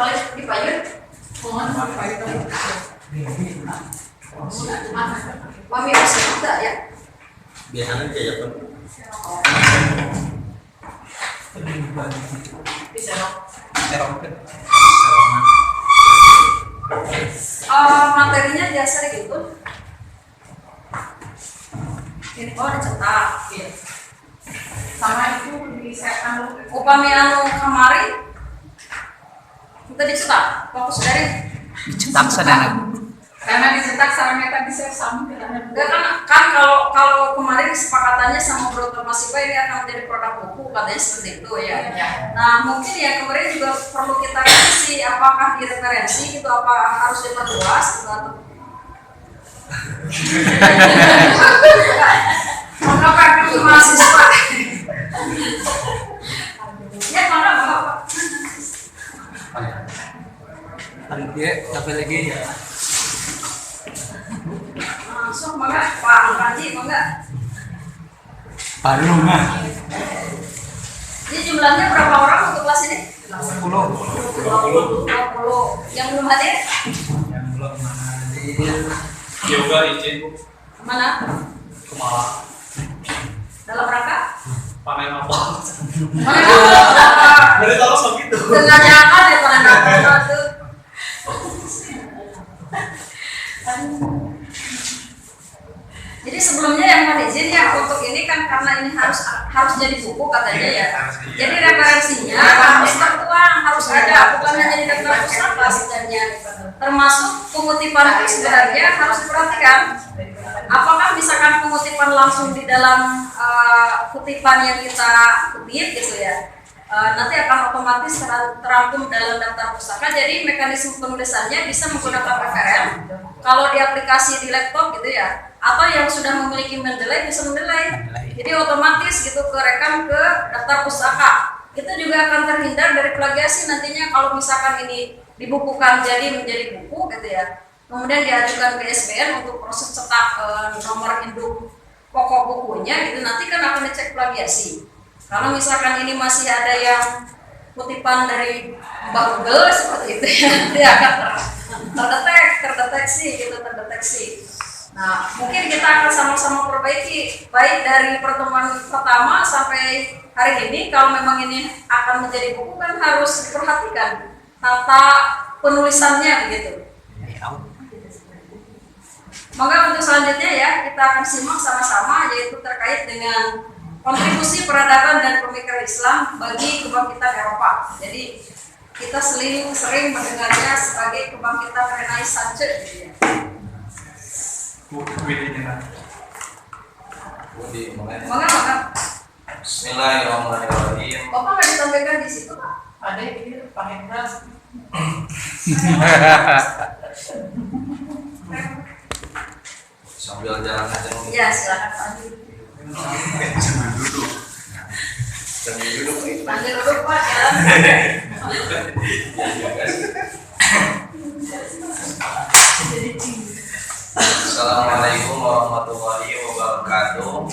Paling dipayun. Mohon dipayun. Mami masih muda ya? Biasanya jajapan. Bisa dong. Serompet. Materinya biasa gitu. Ini dicetak. Iya. Sama itu disetan upami anu kamari kita dicetak fokus dari dicetak sadana karena dicetak sarang eta bisa sama kan kalau kemarin kesepakatannya sama Bro Thomas ini akan menjadi produk buku katanya seperti itu ya. Nah mungkin ya kemarin juga perlu kita revisi apakah di referensi gitu apa harus diperluas gitu atau mengapa dulu mahasiswa ya mana bapak hari dia sampai lagi ya langsung mangga Pak Panji mangga baru mah ini jumlahnya berapa orang untuk kelas ini? 10 yang belum hadir? yang belum hadir Yoga izin Mana? kemala Dalam rangka? panen apa? Panen apa? Dari tahu sama gitu. Jangan ya panen apa tuh. Jadi sebelumnya yang mau izin ya untuk ini kan karena ini harus jadi buku katanya ya. Jadi referensinya harus tertuang, harus ada, bukan hanya di daftar pustaka sebenarnya. Termasuk pengutipan sebenarnya harus diperhatikan. Apakah misalkan pengutipan langsung di dalam kutipan yang kita kutip gitu ya, nanti akan otomatis terangkum dalam daftar pustaka. Jadi mekanisme penulisannya bisa menggunakan referen. Kalau di aplikasi di laptop gitu ya, atau yang sudah memiliki Mendeley bisa Mendeley. Jadi otomatis gitu kerekam ke daftar pustaka. Itu juga akan terhindar dari plagiasi nantinya kalau misalkan ini dibukukan jadi menjadi buku gitu ya. Kemudian diajukan ke SBN untuk proses cetak nomor induk pokok bukunya gitu, nanti kan akan dicek plagiasi. Kalau misalkan ini masih ada yang kutipan dari Mbak Google seperti itu ya, dia akan terdeteksi. Nah, mungkin kita akan sama-sama perbaiki baik dari pertemuan pertama sampai hari ini. Kalau memang ini akan menjadi buku kan harus diperhatikan tata penulisannya begitu. Maka untuk selanjutnya ya kita akan simak sama-sama yaitu terkait dengan kontribusi peradaban dan pemikiran Islam bagi kebangkitan Eropa. Jadi kita sering mendengarnya sebagai kebangkitan Renaissance gitu ya. Maka Bismillahirrahmanirrahim. Bapak nggak ditampilkan di situ Pak? Ada ini Pak Hendra. Sambil jalan aja. Ya silakan Pak. Sambil duduk. Panggil duduk Pak jalan. Assalamualaikum warahmatullahi wabarakatuh.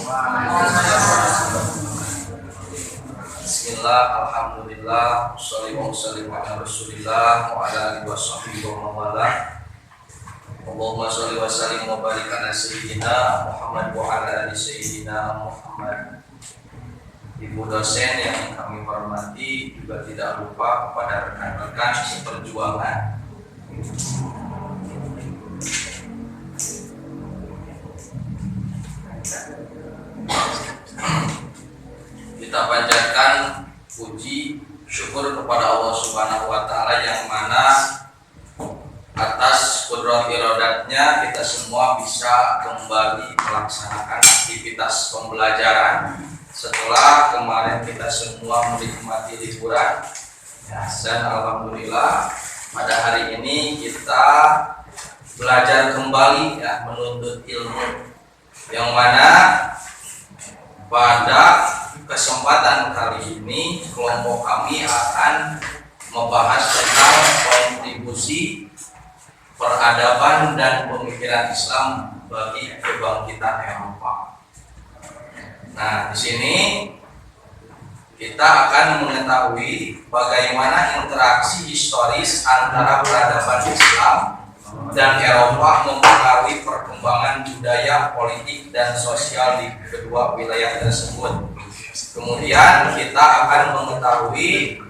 Bismillah, alhamdulillah, sallallahu alaihi wa rasulillah wa ala alihi wa sahbihi wa mawala. Allahumma sholli wa sallim wa barik ala sayyidina Muhammad wa ala ali sayyidina Muhammad. Ibu dosen yang kami hormati, juga tidak lupa kepada rekan-rekan seperjuangan. Kita panjatkan puji syukur kepada Allah Subhanahu wa taala yang mana atas qudrat iradatnya kita semua bisa kembali melaksanakan aktivitas pembelajaran setelah kemarin kita semua menikmati liburan ya, dan alhamdulillah pada hari ini kita belajar kembali ya, menuntut ilmu yang mana pada kesempatan kali ini kelompok kami akan membahas tentang kontribusi peradaban dan pemikiran Islam bagi kebangkitan Eropa. Nah, di sini kita akan mengetahui bagaimana interaksi historis antara peradaban Islam dan Eropa mempengaruhi perkembangan budaya, politik, dan sosial di kedua wilayah tersebut. Kemudian kita akan mengetahui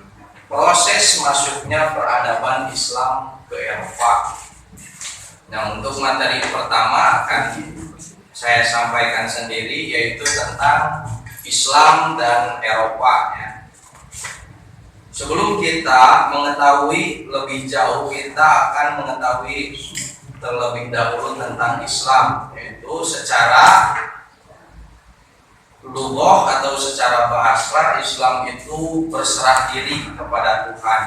proses masuknya peradaban Islam ke Eropa. Nah, untuk materi pertama akan saya sampaikan sendiri, yaitu tentang Islam dan Eropa. Sebelum kita mengetahui lebih jauh, kita akan mengetahui terlebih dahulu tentang Islam, yaitu secara lugah atau secara bahasa. Islam itu berserah diri kepada Tuhan.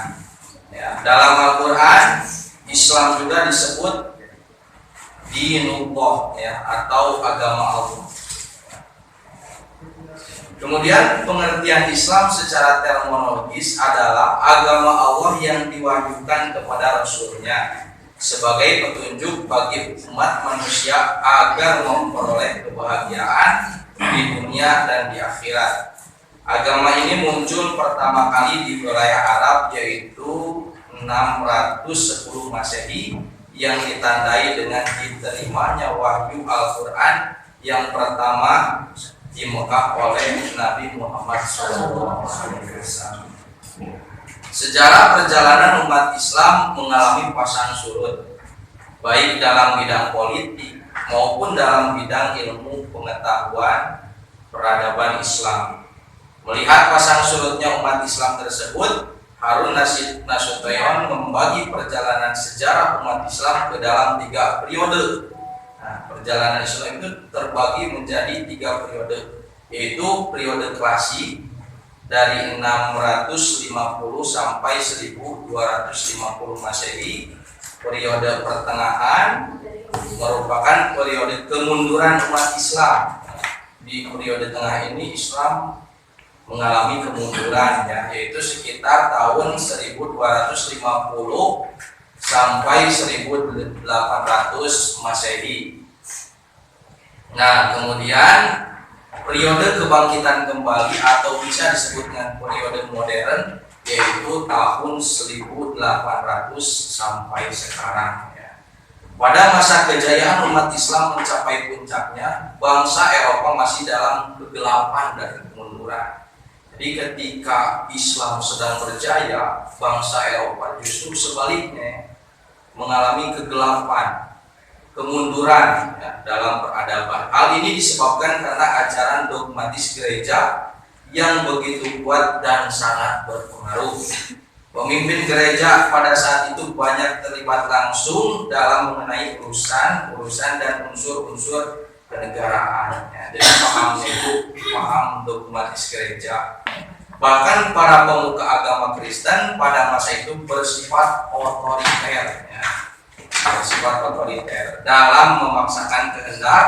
Dalam Al-Quran, Islam juga disebut dinullah, atau agama Allah. Kemudian pengertian Islam secara terminologis adalah agama Allah yang diwahyukan kepada Rasulnya sebagai petunjuk bagi umat manusia agar memperoleh kebahagiaan di dunia dan di akhirat. Agama ini muncul pertama kali di wilayah Arab, yaitu 610 Masehi, yang ditandai dengan diterimanya wahyu Al-Quran yang pertama di Mekah oleh Nabi Muhammad SAW. Sejarah perjalanan umat Islam mengalami pasang surut, baik dalam bidang politik maupun dalam bidang ilmu pengetahuan peradaban Islam. Melihat pasang surutnya umat Islam tersebut, Harun Nasution membagi perjalanan sejarah umat Islam ke dalam 3 periode. Perjalanan Islam itu terbagi menjadi 3 periode, yaitu periode klasik dari 650 sampai 1250 Masehi. Periode pertengahan merupakan periode kemunduran umat Islam. Di periode tengah ini Islam mengalami kemunduran, yaitu sekitar tahun 1250 sampai 1800 Masehi. Nah, kemudian periode kebangkitan kembali atau bisa disebut dengan periode modern, yaitu tahun 1800 sampai sekarang. Pada masa kejayaan umat Islam mencapai puncaknya, bangsa Eropa masih dalam kegelapan dan kemunduran. Jadi ketika Islam sedang berjaya, bangsa Eropa justru sebaliknya mengalami kegelapan, kemunduran dalam peradaban. Hal ini disebabkan karena ajaran dogmatis gereja yang begitu kuat dan sangat berpengaruh. Pemimpin gereja pada saat itu banyak terlibat langsung dalam mengenai urusan dan unsur-unsur kenegaraan. Jadi pahamnya itu paham dogmatis gereja. Bahkan para pemuka agama Kristen pada masa itu bersifat otoriter, dalam memaksakan kehendak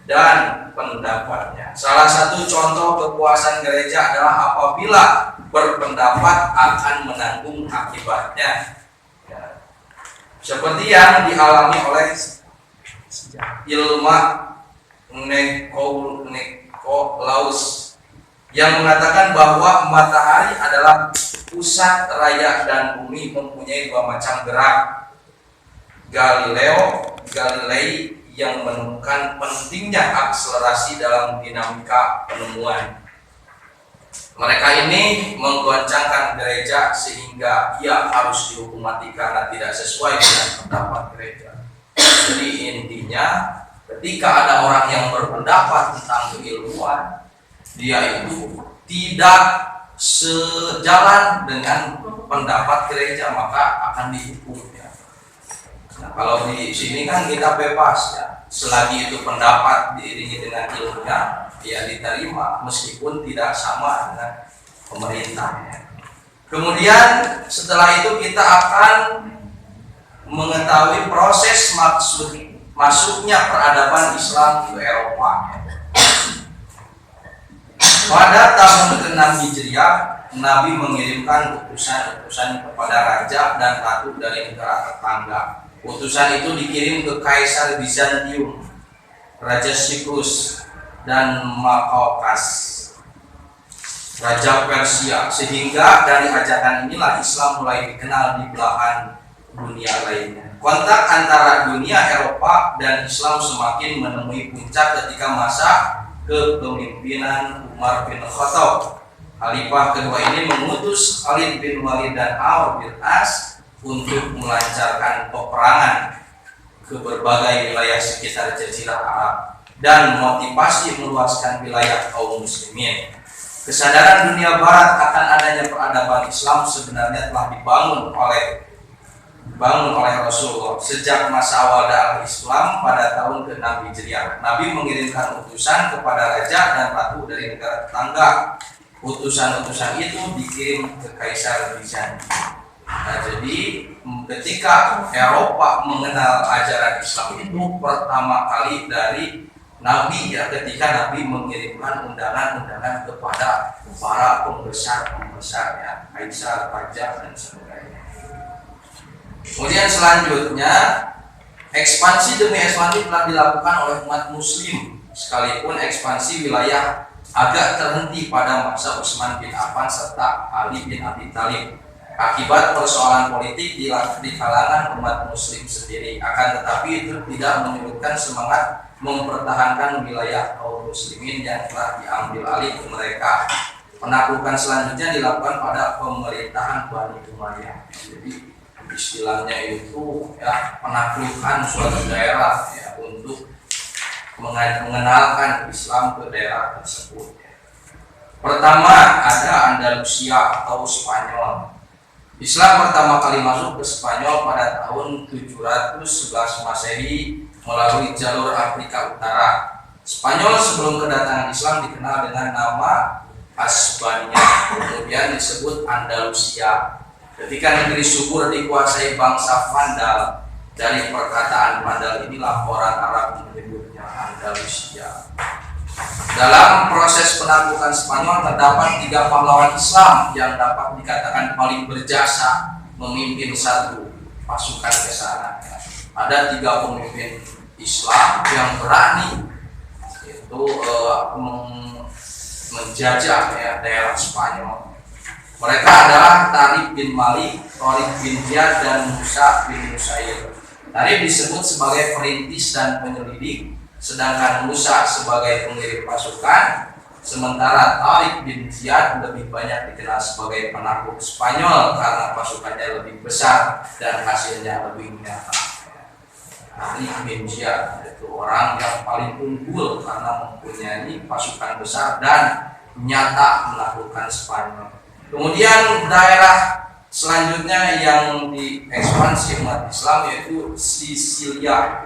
dan pendapatnya. Salah satu contoh kekuasaan gereja adalah apabila berpendapat akan menanggung akibatnya, seperti yang dialami oleh Ilma Nikolaus yang mengatakan bahwa matahari adalah pusat raya dan bumi mempunyai 2 macam gerak. Galilei yang menemukan pentingnya akselerasi dalam dinamika penemuan. Mereka ini menggoncangkan gereja sehingga ia harus dihukum mati karena tidak sesuai dengan pendapat gereja. Jadi intinya, ketika ada orang yang berpendapat tentang keilmuan, dia itu tidak sejalan dengan pendapat gereja, maka akan dihukum. Nah, kalau di sini kan kita bebas, selagi itu pendapat diiringi dengan ilmunya, ya diterima meskipun tidak sama dengan pemerintah. Kemudian setelah itu kita akan mengetahui proses masuknya peradaban Islam ke Eropa. Pada tahun ke-6 Hijriah, Nabi mengirimkan utusan kepada raja dan ratu dari negara tetangga. Utusan itu dikirim ke Kaisar Bizantium, Raja Siprus, dan Makaukas. Raja Persia, sehingga dari ajakan inilah Islam mulai dikenal di belahan dunia lainnya. Kontak antara dunia Eropa dan Islam semakin menemui puncak ketika masa kepemimpinan Umar bin Khattab. Khalifah kedua ini mengutus Khalid bin Walid dan Amr bin As untuk melancarkan peperangan ke berbagai wilayah sekitar Jazirah Arab dan motivasi meluaskan wilayah kaum muslimin. Kesadaran dunia barat akan adanya peradaban Islam sebenarnya telah dibangun oleh Rasulullah sejak masa awal dakwah Islam pada tahun ke-6 Hijriah. Nabi mengirimkan utusan kepada raja dan ratu dari negara tetangga. Utusan-utusan itu dikirim ke Kaisar Bizantium. Nah, jadi ketika Eropa mengenal ajaran Islam itu pertama kali dari Nabi, ya, ketika Nabi mengirimkan undangan-undangan kepada para pembesar-pembesar, ya, kaisar, raja dan sebagainya. Kemudian selanjutnya, ekspansi demi ekspansi telah dilakukan oleh umat muslim, sekalipun ekspansi wilayah agak terhenti pada masa Utsman bin Affan serta Ali bin Abi Thalib akibat persoalan politik di kalangan umat muslim sendiri. Akan tetapi itu tidak menyurutkan semangat mempertahankan wilayah kaum muslimin yang telah diambil alih ke mereka. Penaklukan selanjutnya dilakukan pada pemerintahan Bani Umayyah. Jadi istilahnya itu, ya, penaklukan suatu daerah, ya, untuk mengenalkan Islam ke daerah tersebut. Pertama ada Andalusia atau Spanyol. Islam pertama kali masuk ke Spanyol pada tahun 711 Masehi melalui jalur Afrika Utara. Spanyol sebelum kedatangan Islam dikenal dengan nama Hispania, kemudian disebut Andalusia. Ketika negeri subur dikuasai bangsa Vandal, dari perkataan Vandal inilah orang Arab menyebutnya Andalusia. Dalam proses penaklukan Spanyol terdapat 3 pahlawan Islam yang dapat dikatakan paling berjasa memimpin satu pasukan ke sana. Ada 3 pemimpin Islam yang berani itu menjajah, ya, daerah Spanyol. Mereka adalah Tariq bin Malik, Tariq bin Ziyad, dan Musa bin Nusair. Tariq disebut sebagai perintis dan penyelidik, sedangkan Musa sebagai pengirim pasukan, sementara Tariq bin Ziyad lebih banyak dikenal sebagai penakluk Spanyol karena pasukannya lebih besar dan hasilnya lebih nyata. Tariq bin Ziyad itu orang yang paling unggul karena mempunyai pasukan besar dan nyata menaklukkan Spanyol. Kemudian daerah selanjutnya yang diekspansi umat Islam yaitu Sisilia.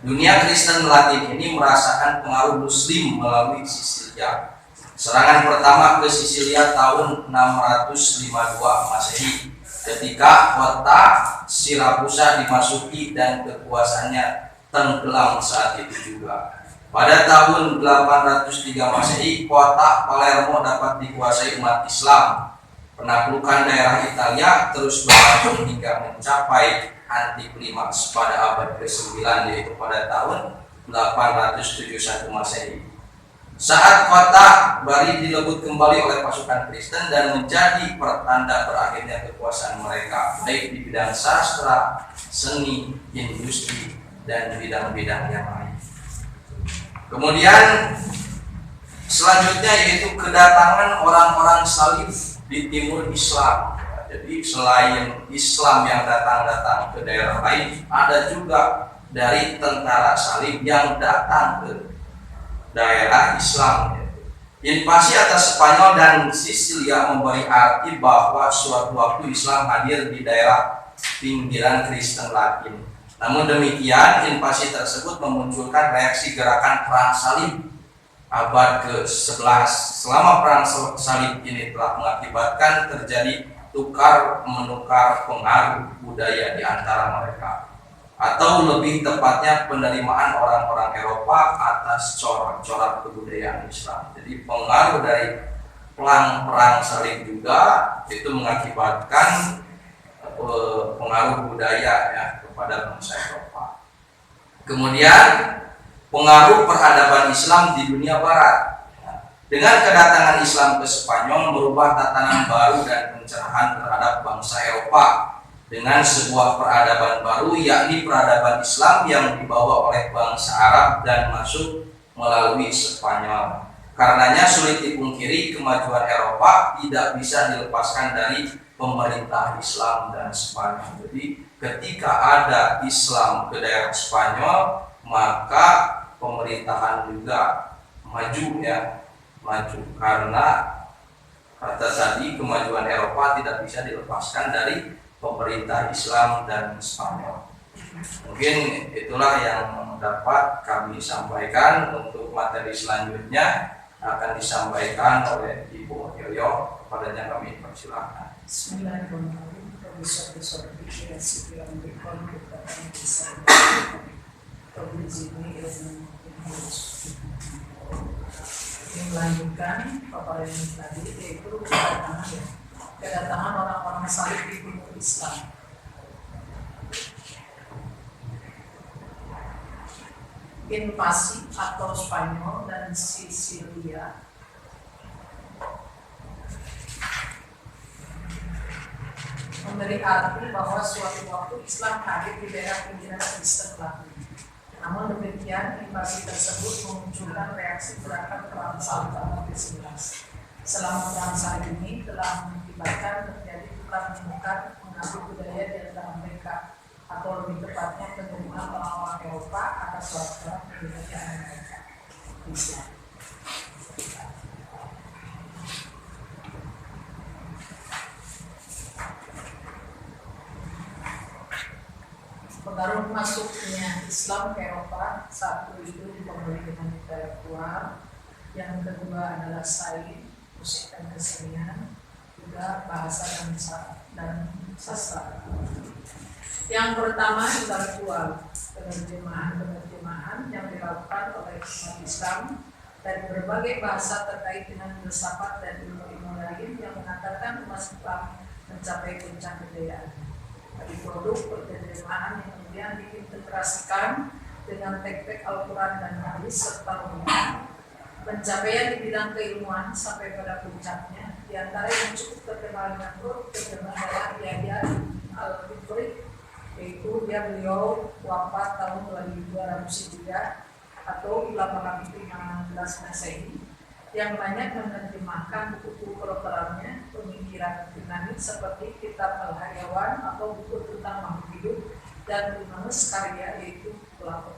Dunia Kristen Latin ini merasakan pengaruh Muslim melalui Sisilia. Serangan pertama ke Sisilia tahun 652 Masehi, ketika kota Sirakusa dimasuki dan kekuasaannya tenggelam saat itu juga. Pada tahun 803 Masehi, kota Palermo dapat dikuasai umat Islam. Penaklukan daerah Italia terus berlangsung hingga mencapai antiklimaks pada abad ke-9, yaitu pada tahun 871 Masehi. Saat kota Bari dilebut kembali oleh pasukan Kristen dan menjadi pertanda berakhirnya kekuasaan mereka, baik di bidang sastra, seni, industri, dan bidang-bidang yang lain. Kemudian selanjutnya yaitu kedatangan orang-orang salib di timur Islam. Jadi selain Islam yang datang ke daerah lain, ada juga dari tentara salib yang datang ke daerah Islam. Invasi atas Spanyol dan Sisilia memberi arti bahwa suatu waktu Islam hadir di daerah pinggiran Kristen Latin. Namun demikian, invasi tersebut memunculkan reaksi gerakan perang salib abad ke-11. Selama perang salib ini telah mengakibatkan terjadi tukar-menukar pengaruh budaya di antara mereka, atau lebih tepatnya penerimaan orang-orang Eropa atas corak-corak kebudayaan Islam. Jadi pengaruh dari perang salib juga itu mengakibatkan pengaruh budaya, ya, kepada bangsa Eropa. Kemudian pengaruh peradaban Islam di dunia Barat. Dengan kedatangan Islam ke Spanyol merubah tatanan baru dan pencerahan terhadap bangsa Eropa dengan sebuah peradaban baru, yakni peradaban Islam yang dibawa oleh bangsa Arab dan masuk melalui Spanyol. Karenanya sulit dipungkiri kemajuan Eropa tidak bisa dilepaskan dari pemerintah Islam dan Spanyol. Jadi ketika ada Islam ke daerah Spanyol, maka pemerintahan juga maju ya. Maju karena kata tadi kemajuan Eropa tidak bisa dilepaskan dari pemerintah Islam dan Spanyol. Mungkin itulah yang dapat kami sampaikan. Untuk materi selanjutnya akan disampaikan oleh Ibu Yoyo, padanya kami persilahkan. Bismillahirrahmanirrahim. Profesor yang berkontribusi bisa melanjutkan paparan yang tadi, yaitu kedatangan orang-orang salib di timur Islam. Invasi atau Spanyol dan Sisilia memberi arti bahwa suatu waktu Islam hadir di daerah pinggiran Kristen Latin. Namun demikian, invasi tersebut memunculkan reaksi gerakan perang salib abad ke-11. Selama perang salib ini telah mengakibatkan terjadi tukar menukar mengambil budaya di antara mereka, atau lebih tepatnya penerimaan orang-orang Eropa atas warga budaya mereka Islam. Pengaruh masuknya Islam ke Eropa, satu itu dipengaruhi dengan intelektual, yang kedua adalah sains, musik dan kesenian, juga bahasa dan sastra. Yang pertama intelektual, penerjemahan yang dilakukan oleh umat Islam dari berbagai bahasa terkait dengan filsafat dan ilmu-ilmu lain yang mengatakan umat Islam mencapai puncak kejayaan. Dari produk penerjemahan yang kemudian diintegrasikan dengan teks-teks Al-Quran dan hadis serta umumnya, pencapaian di bidang keilmuan sampai pada puncaknya. Di antara yang cukup terkenal dengan terkenal adalah Yahya al-Fikri, yaitu beliau wafat tahun 2203 atau 815 Masehi, yang banyak menerjemahkan buku-buku kedokterannya, pemikiran Yunani seperti Kitab Al-Hayawan atau buku tentang makhluk hidup, dan menulis karya yaitu Plato.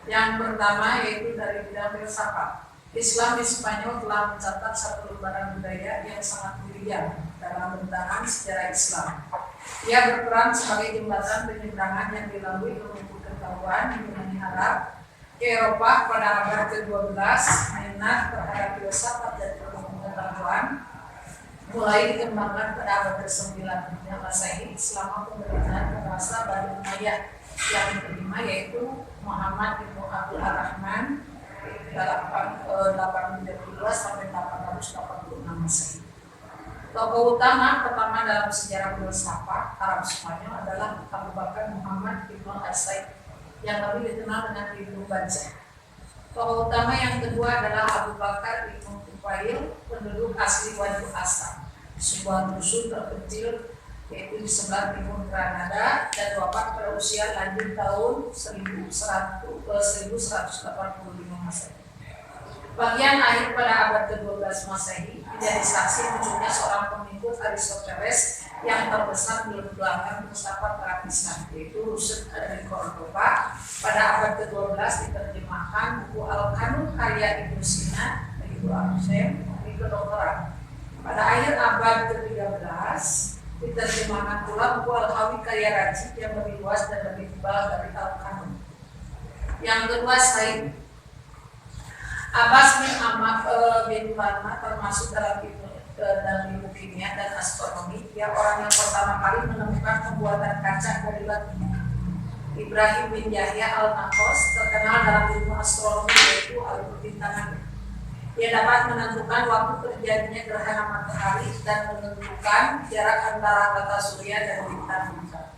Yang pertama yaitu dari bidang filsafat. Islam di Spanyol telah mencatat satu lembaran budaya yang sangat brilian dalam bentahan sejarah Islam. Ia berperan sebagai jembatan penyeberangan yang dilalui menuju pengetahuan mengenai Arab ke Eropa pada abad ke-12. Minat terhadap filsafat dan pengetahuan mulai dikembangkan pada abad ke-9 Masehi selama pemerintahan penguasa Bani Umayyah yang kelima, yaitu Muhammad bin Abdul Rahman 832 sampai 886 Masehi. Tokoh utama pertama dalam sejarah filsafat Arab Spanyol adalah Abu Bakar Muhammad bin Al-Asaid yang lebih dikenal dengan Ibnu Bajjah. Tokoh utama yang kedua adalah Abu Bakar bin Tufail, penduduk asli Wadi Asam, sebuah dusun terpencil yaitu di sebelah timur Granada, dan wafat pada usia lanjut tahun 1185 Masehi. Bagian akhir pada abad ke-12 Masehi menjadi saksi munculnya seorang pengikut Aristoteles yang terbesar di belakang filsafat grafisme, yaitu Rusd dari Cordoba. Pada abad ke-12 diterjemahkan buku Al-Qanun karya Ibnu Sina dari Ibnu Al-Qasim di kedokteran. Pada akhir abad ke-13 diterjemahkan pula buku Al-Hawi karya Rajib yang lebih luas dan lebih tebal dari Al-Qanun. Yang kedua, Said Abbas bin Ahmad bin Lana termasuk dalam ilmu kimia dan astronomi. Dia orang yang pertama kali menemukan pembuatan kaca dari batu. Ibrahim bin Yahya al-Nakos terkenal dalam ilmu astronomi, yaitu perbentangan. Dia dapat menentukan waktu terjadinya gerhana matahari dan menentukan jarak antara tata surya dan bintang-bintang.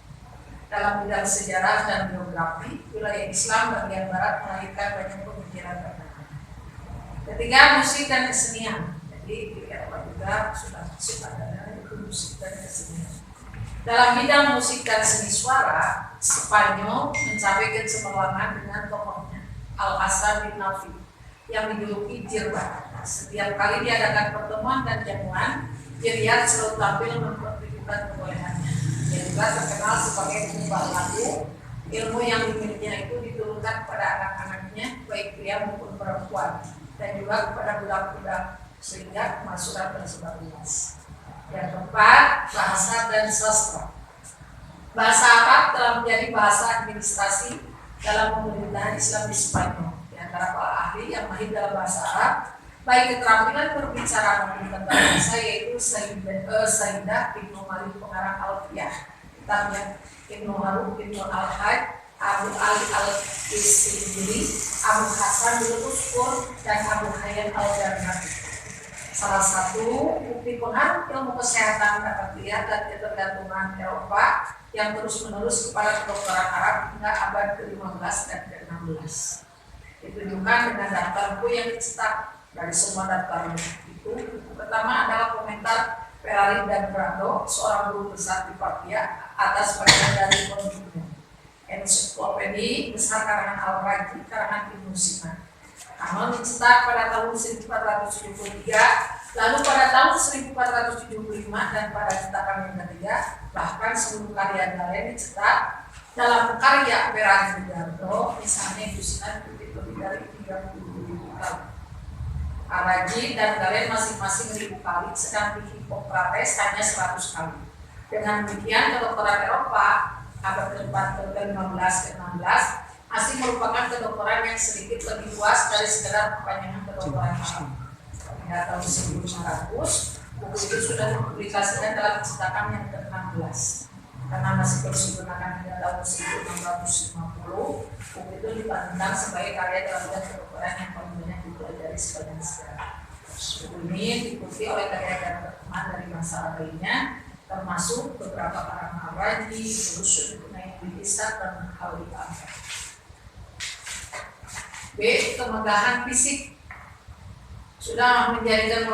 Dalam bidang sejarah dan geografi, wilayah Islam bagian barat melahirkan banyak pemikiran. Ketiga, musik dan kesenian. Jadi di Eropa juga sudah masuk adanya itu musik dan kesenian. Dalam bidang musik dan seni suara, Spanyol mencapai kecemerlangan dengan tokohnya Alhassan bin Nafi yang dijuluki Jirba. Setiap kali diadakan pertemuan dan jamuan, Jiriyat selalu tampil mempertunjukkan kebolehannya. Dia juga terkenal sebagai pengubah lagu. Ilmu yang dimilikinya itu diturunkan kepada anak-anaknya, baik pria maupun perempuan, dan juga kepada budak-budak, sehingga kemasukan tersebar luas. Yang keempat, bahasa dan sastra. Bahasa Arab telah menjadi bahasa administrasi dalam pemerintahan Islam di Spanyol. Di antara para ahli yang mahir dalam bahasa Arab, baik keterampilan berbicara maupun tentang bahasa, yaitu Sayyidah Ibnu Malik pengarang Alfiyah, kitabnya Ibnu Harun, Ibnu Al-Hajj, Abu Ali Al-Isindiri, Abu Hasan bin Uskur, dan Abu Hayyan Al-Jarnati. Salah satu bukti pengaruh ilmu kesehatan dapat dilihat dari ketergantungan Eropa yang terus-menerus kepada kedokteran Arab hingga abad ke-15 dan ke-16. Ditunjukkan dengan daftar buku yang dicetak. Dari semua daftar itu, pertama adalah komentar Ferrari dan Brando, seorang guru besar di Papua, atas bagian dari konjuknya. Ensiklopedi besar karangan Al-Raji, karangan Ibnu Sina. Amal dicetak pada tahun 1473, lalu pada tahun 1475, dan pada cetakan yang ketiga, bahkan seluruh karya Galen dicetak. Dalam karya Ferrari dan Brando, misalnya Ibnu Sina lebih dari 30.000 kali. Al-Raji dan Galen masing-masing 1.000 kali, sedang Hippocrates hanya 100 kali. Dengan demikian, kedokteran Eropa abad ke-4, ke-15, ke-16 masih merupakan kedokteran yang sedikit lebih luas dari sekedar perpanjangan kedokteran Arab. Pada tahun 1500, buku itu sudah dipublikasikan dalam cetakan yang ke-16. Karena masih terus digunakan hingga tahun 1650, buku itu dipandang sebagai karya dalam bidang kedokteran yang paling banyak dipelajari sepanjang sejarah. Buku ini diikuti oleh karya-karya terkenal dari masa lainnya, termasuk beberapa karangan Al-Raji, Rusyd, Ibnu Ishaq, dan Al-Iqam. B. Kemegahan fisik. Sudah menjadikan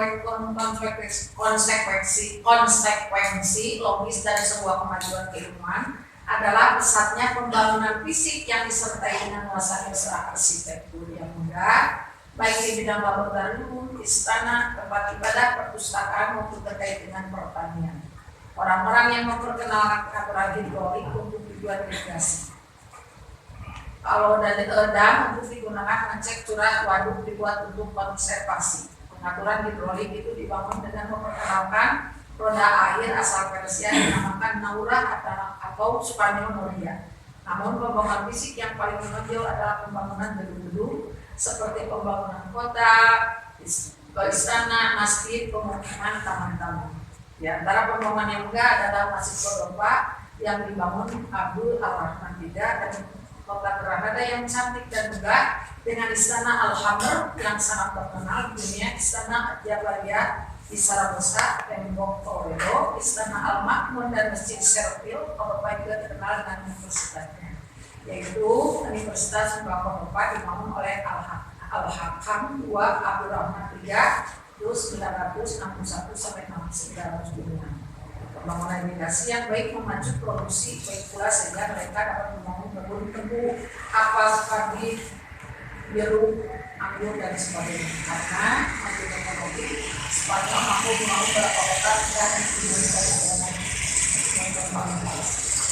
konsekuensi logis dari sebuah kemajuan keilmuan adalah pesatnya pembangunan fisik yang disertai dengan nuansa arsitektur yang megah, baik di bidang laboratorium, istana, tempat ibadah, perpustakaan, maupun terkait dengan pertanian. Orang-orang yang memperkenalkan aturan hidrolik untuk tujuan irigasi. Kalau dari dam untuk digunakan mengecek curah waduk dibuat untuk konservasi. Pengaturan hidrolik itu dibangun dengan memperkenalkan roda air asal Persia yang dinamakan Naura atau Spanyol Noria. Namun pembangunan fisik yang paling menonjol adalah pembangunan gedung-gedung seperti pembangunan kota, istana, masjid, pemukiman, taman-taman. Di antara pembangunan yang megah adalah Masjid Cordoba yang dibangun Abdul Al-Rahman III dan kota Granada yang cantik dan megah dengan istana Al-Hamr yang sangat terkenal di dunia, istana Jabalia di Saragossa, tembok Toledo, istana Al-Ma'mun, dan masjid Seville. Cordoba juga terkenal dengan universitasnya, yaitu Universitas Cordoba dibangun oleh Al-Hakam II Abdul Rahman III 961 sampai 1909. Pembangunan irigasi yang baik memacu produksi, baik pula sehingga mereka dapat membangun kebun tebu, apel, padi, jeruk, anggur, dan sebagainya. Karena maju teknologi, Spanyol mampu membangun beberapa kota dan Indonesia yang berkembang.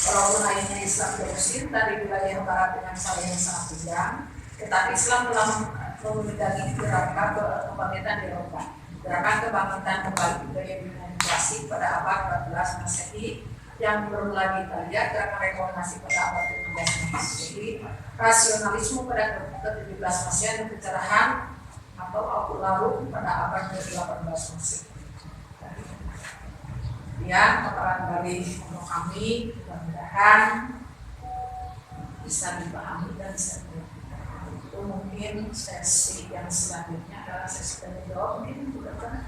Walaupun akhirnya Islam terusir dari wilayah barat dengan cara yang sangat panjang, tetapi Islam telah memegangi gerakan kebangkitan di Eropa. Gerakan kebangkitan kembali budaya demokrasi pada abad 14 Masehi yang bermula di Italia, gerakan reformasi pada abad 15 Masehi, rasionalisme pada ke-17 Masehi, dan pencerahan atau Al-Qur'an pada abad ke-18 Masehi. Ya, paparan dari untuk kami, mudah-mudahan bisa dipahami dan bisa dilakukan. Itu mungkin sesi yang selanjutnya adalah sesi tanya jawab. Mungkin bukan.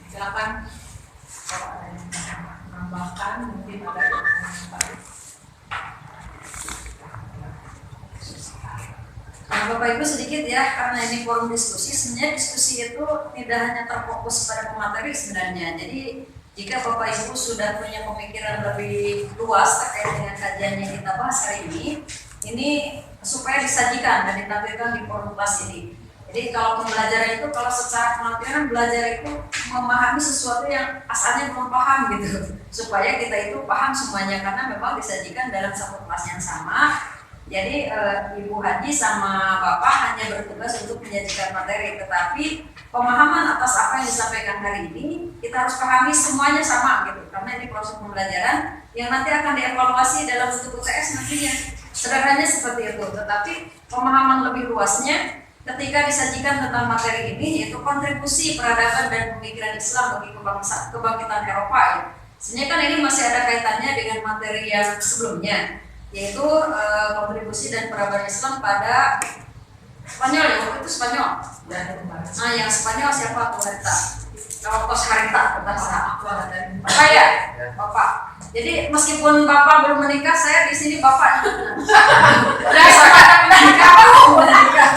Silakan kalau ada yang menambahkan, mungkin ada yang menambahkan. Bapak Ibu sedikit ya, karena ini forum diskusi, sebenarnya diskusi itu tidak hanya terfokus pada pemateri sebenarnya. Jadi jika Bapak Ibu sudah punya pemikiran lebih luas terkait dengan kajian yang kita bahas hari ini supaya disajikan dan ditampilkan di forum kelas ini. Jadi kalau pembelajaran itu, kalau secara pengertian belajar itu memahami sesuatu yang asalnya belum paham gitu, supaya kita itu paham semuanya karena memang disajikan dalam satu kelas yang sama. Jadi Ibu Haji sama Bapak hanya bertugas untuk menyajikan materi, tetapi pemahaman atas apa yang disampaikan hari ini kita harus pahami semuanya sama gitu, karena ini proses pembelajaran yang nanti akan dievaluasi dalam bentuk UTS nantinya. Sederhananya seperti itu, tetapi pemahaman lebih luasnya ketika disajikan tentang materi ini yaitu kontribusi peradaban dan pemikiran Islam bagi kebangkitan Eropa ya. Sebenarnya kan ini masih ada kaitannya dengan materi yang sebelumnya, yaitu kontribusi dan peradaban Islam pada Spanyol ya, waktu itu Spanyol. Nah yang Spanyol siapa tuh Harita? Kalau Kos Harita, Bapak ya? Bapak. Jadi meskipun Bapak belum menikah, saya di sini Bapak. Udah saya menikah, belum menikah.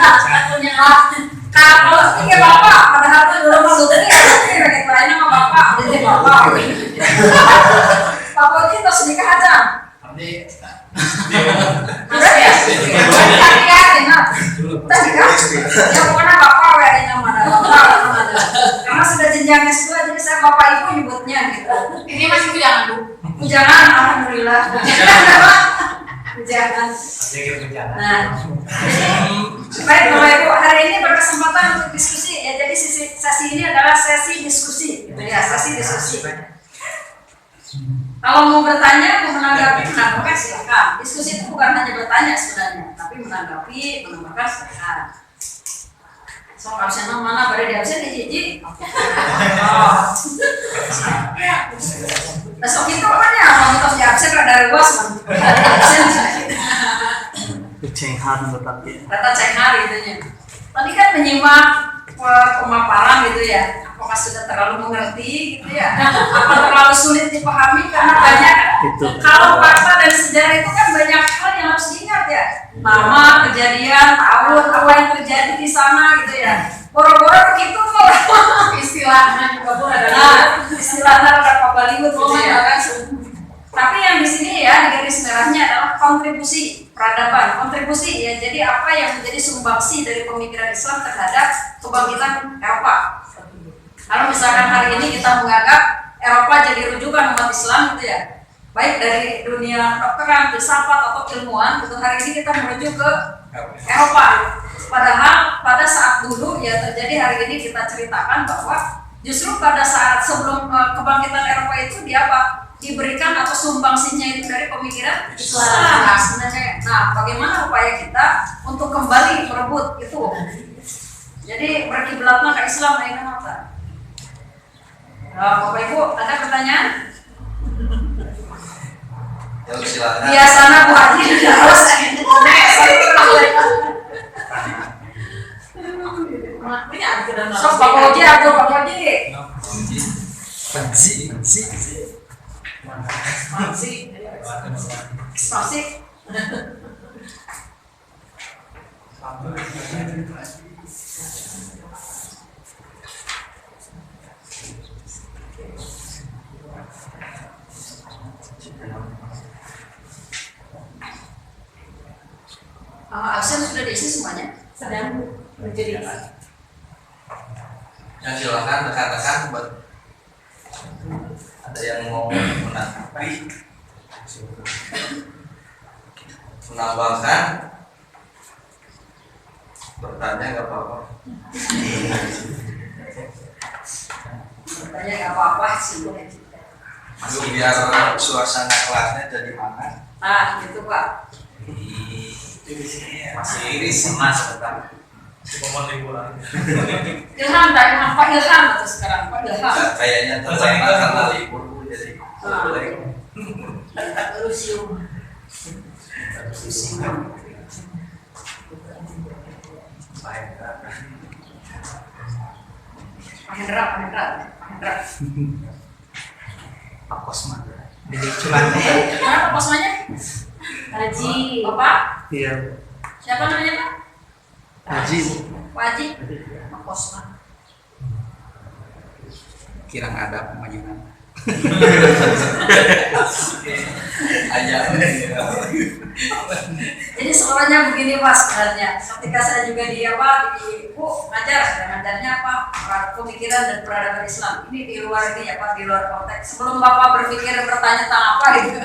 Kalau ini Bapak, padahal itu belum maksudnya kayak lain sama Bapak, jadi Bapak. Bapak itu harus nikah aja. Udah ya? Udah nikah? Ya pokoknya Bapak ya nama Bapak. Karena sudah jenjang S2, jadi saya Bapak Ibu nyebutnya gitu. Ini masih bujangan Bu? Bujangan, alhamdulillah. Bujangan. Nah, baik Bapak Ibu, hari ini berkesempatan untuk diskusi ya. Jadi sesi ini adalah sesi diskusi, gitu ya, sesi diskusi. Kalau mau bertanya, mau menanggapi, menambahkan silakan. Diskusi itu bukan hanya bertanya sebenarnya, tapi menanggapi, menambahkan silakan. Soal absen mana pada di absen hiji. Besok itu apanya? Kalau kita di absen ada luas kan. Absen. Cenghar tetapi. Data cenghar gitunya. Tadi kan menyimak pemaparan gitu ya. Apakah sudah terlalu mengerti gitu ya? Apa terlalu sulit dipahami karena banyak. Kalau fakta dan sejarah itu kan banyak hal yang harus diingat ya. Nama, kejadian, tahun, apa yang terjadi di sana gitu ya. Boro-boro begitu kok. Istilahnya juga Bu ada. Nah, istilahnya ada Papaliwut gitu ya. Tapi yang di sini ya, di garis merahnya adalah kontribusi peradaban. Kontribusi ya, jadi apa yang menjadi sumbangsi dari pemikiran Islam terhadap kebangkitan Eropa. Kalau misalkan hari ini kita menganggap Eropa jadi rujukan umat Islam gitu ya, baik dari dunia kedokteran, filsafat atau ilmuwan, gitu hari ini kita menuju ke Eropa. Padahal pada saat dulu ya terjadi hari ini kita ceritakan bahwa justru pada saat sebelum kebangkitan Eropa itu dia apa? Diberikan atau sumbangsinya itu dari pemikiran Islam sebenarnya. Nah, bagaimana upaya kita untuk kembali merebut itu? Jadi berkiblatnya ke Islam ini mata. Bapak Ibu ada pertanyaan? Ya silakan. Biasanya Bu Haji harus sok Pak Haji atau Pak Haji? Ekspansi. Absen sudah diisi semuanya? Sedang menjadi. Ya silakan rekan-rekan buat ada yang mau menanggapi, menambahkan, bertanya nggak apa-apa. Bertanya nggak apa-apa sih. Itu biar suasana kelasnya jadi mana? Nah, gitu Pak. Masih iris mas sebentar. Ilham, Pak Ilham atau sekarang Pak Ilham. Kayaknya terlena karena libur Bu, jadi Lusium. Pak Hendra. Pak Kosma. Jadi cuman. Mana Pak Kosmanya? Haji. Bapak? Iya. Siapa namanya Pak? Haji. Wajib. Makosna. Kirang ada pemajuan. Aja. Jadi sebenarnya begini Pak sebenarnya. Ketika saya juga di Bu ngajar, saya ngajarnya pemikiran dan peradaban Islam. Ini di luar ini ya Pak, di luar konteks. Sebelum Bapak berpikir bertanya tentang apa gitu.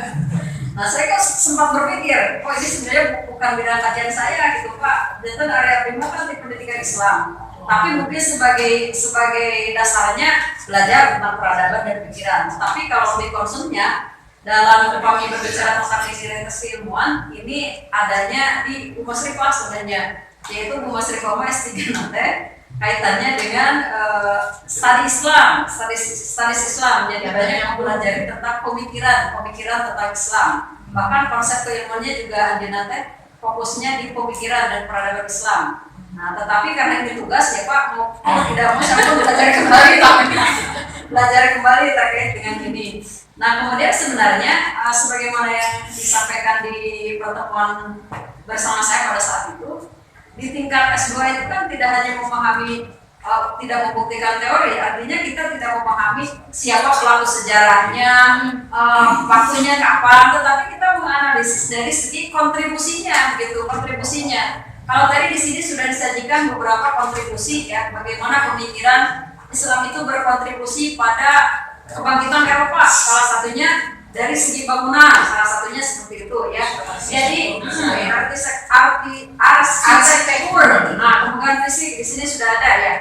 Nah saya kan sempat berpikir, ini sebenarnya bukan bidang kajian saya gitu Pak. Dan area prima kan di pendidikan Islam. Tapi mungkin sebagai dasarnya belajar tentang peradaban dan pikiran. Tapi kalau lebih concernnya dalam kami berbicara tentang identitas keilmuan, ini adanya di Bu Mas Rifah sebenarnya, yaitu Bu Mas Rifah S3 nanti kaitannya dengan studi Islam, studies Islam. Jadi banyak yang belajar tentang pemikiran tentang Islam. Bahkan konsep keilmuannya juga nanti fokusnya di pemikiran dan peradaban Islam. Nah, tetapi karena ini tugas ya Pak, mau tidak mau saya belajar kembali terkait dengan ini. Nah, kemudian sebenarnya sebagaimana yang disampaikan di pertemuan bersama saya pada saat itu, di tingkat S2 itu kan tidak hanya memahami, tidak membuktikan teori, artinya kita tidak memahami siapa pelaku sejarahnya, waktunya kapan, tetapi kita menganalisis dari segi kontribusinya, begitu kontribusinya. Kalau tadi di sini sudah disajikan beberapa kontribusi ya, bagaimana pemikiran Islam itu berkontribusi pada kebangkitan Eropa. Salah satunya dari segi bangunan, salah satunya seperti itu ya. Jadi arsitektur, kembangan fisik di sini sudah ada ya.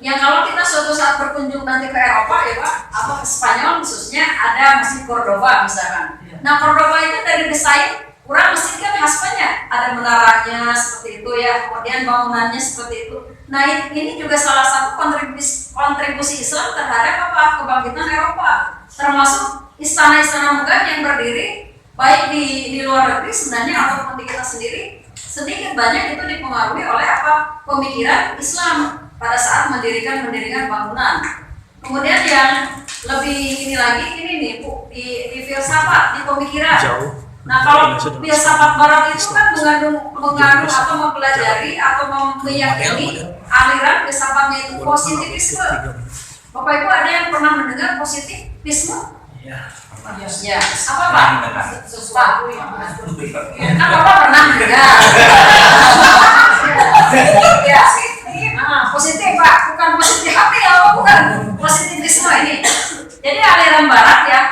Yang kalau kita suatu saat berkunjung nanti ke Eropa ya Pak, atau ke Spanyol khususnya ada Masjid Cordoba misalkan. Nah Cordoba itu dari desain kurang masjid kan khasnya ada menaranya seperti itu ya, kemudian bangunannya seperti itu. Nah ini juga salah satu kontribusi Islam terhadap kebangkitan Eropa, termasuk istana-istana megah yang berdiri baik di luar negeri sebenarnya ataupun di kita sendiri, sedikit banyak itu dipengaruhi oleh pemikiran Islam pada saat mendirikan bangunan. Kemudian yang lebih ini lagi ini nih Bu, di filsafat, di pemikiran. Jauh. Nah kalau filsafat Barat itu kan mengandung atau mempelajari atau meyakini aliran filsafatnya itu positivisme. Bapak Ibu ada yang pernah mendengar positivisme? Iya. Ya. Apa Pak? Sesuatu yang kan Bapak pernah mendengar? Ya. Positif Pak, bukan positif hati ya, bukan positivisme ini. Jadi aliran Barat ya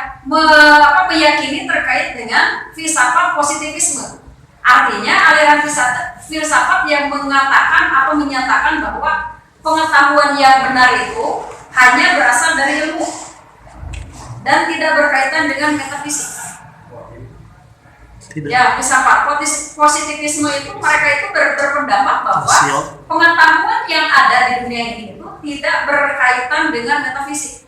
meyakini terkait dengan filsafat positivisme. Artinya aliran filsafat yang mengatakan atau menyatakan bahwa pengetahuan yang benar itu hanya berasal dari ilmu dan tidak berkaitan dengan metafisik. Ya, filsafat positivisme itu mereka itu berpendapat bahwa pengetahuan yang ada di dunia ini itu tidak berkaitan dengan metafisik.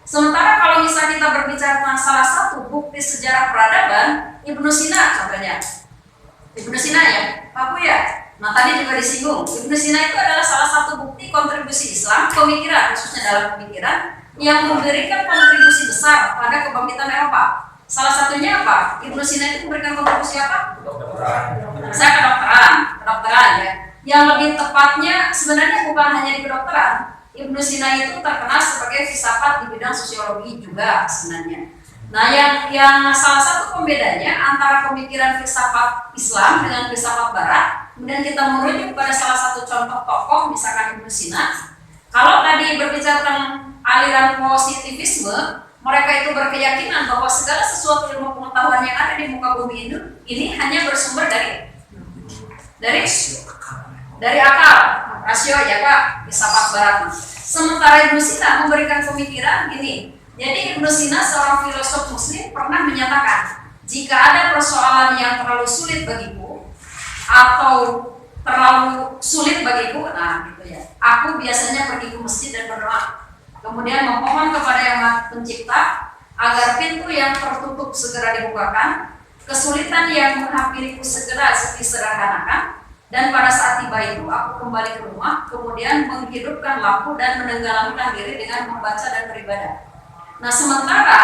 Sementara kalau misalnya kita berbicara tentang salah satu bukti sejarah peradaban, Ibnu Sina contohnya. Ibnu Sina ya, Pak ya. Nah tadi juga disinggung, Ibnu Sina itu adalah salah satu bukti kontribusi Islam, pemikiran, khususnya dalam pemikiran, yang memberikan kontribusi besar pada kebangkitan Eropa. Salah satunya apa? Ibnu Sina itu memberikan kontribusi apa? Saya kedokteran ya. Yang lebih tepatnya sebenarnya bukan hanya di kedokteran, Ibnu Sina itu terkenal sebagai filsafat di bidang sosiologi juga sebenarnya. Nah, yang salah satu pembedanya antara pemikiran filsafat Islam dengan filsafat Barat, kemudian kita merujuk pada salah satu contoh tokoh, misalkan Ibnu Sina. Kalau tadi berbicara tentang aliran positivisme, mereka itu berkeyakinan bahwa segala sesuatu ilmu pengetahuan yang ada di muka bumi ini hanya bersumber dari akal, rasio ya Pak, filsafat Barat. Sementara Ibnu Sina memberikan pemikiran gini. Jadi Ibnu Sina seorang filosof muslim pernah menyatakan, jika ada persoalan yang terlalu sulit bagiku atau terlalu sulit bagiku, nah gitu ya, aku biasanya pergi ke masjid dan berdoa, kemudian memohon kepada Yang Maha Pencipta agar pintu yang tertutup segera dibukakan, kesulitan yang menghampiriku segera disederhanakan, dan pada saat tiba itu aku kembali ke rumah, kemudian menghidupkan lampu dan menenggelamkan diri dengan membaca dan beribadah. Nah sementara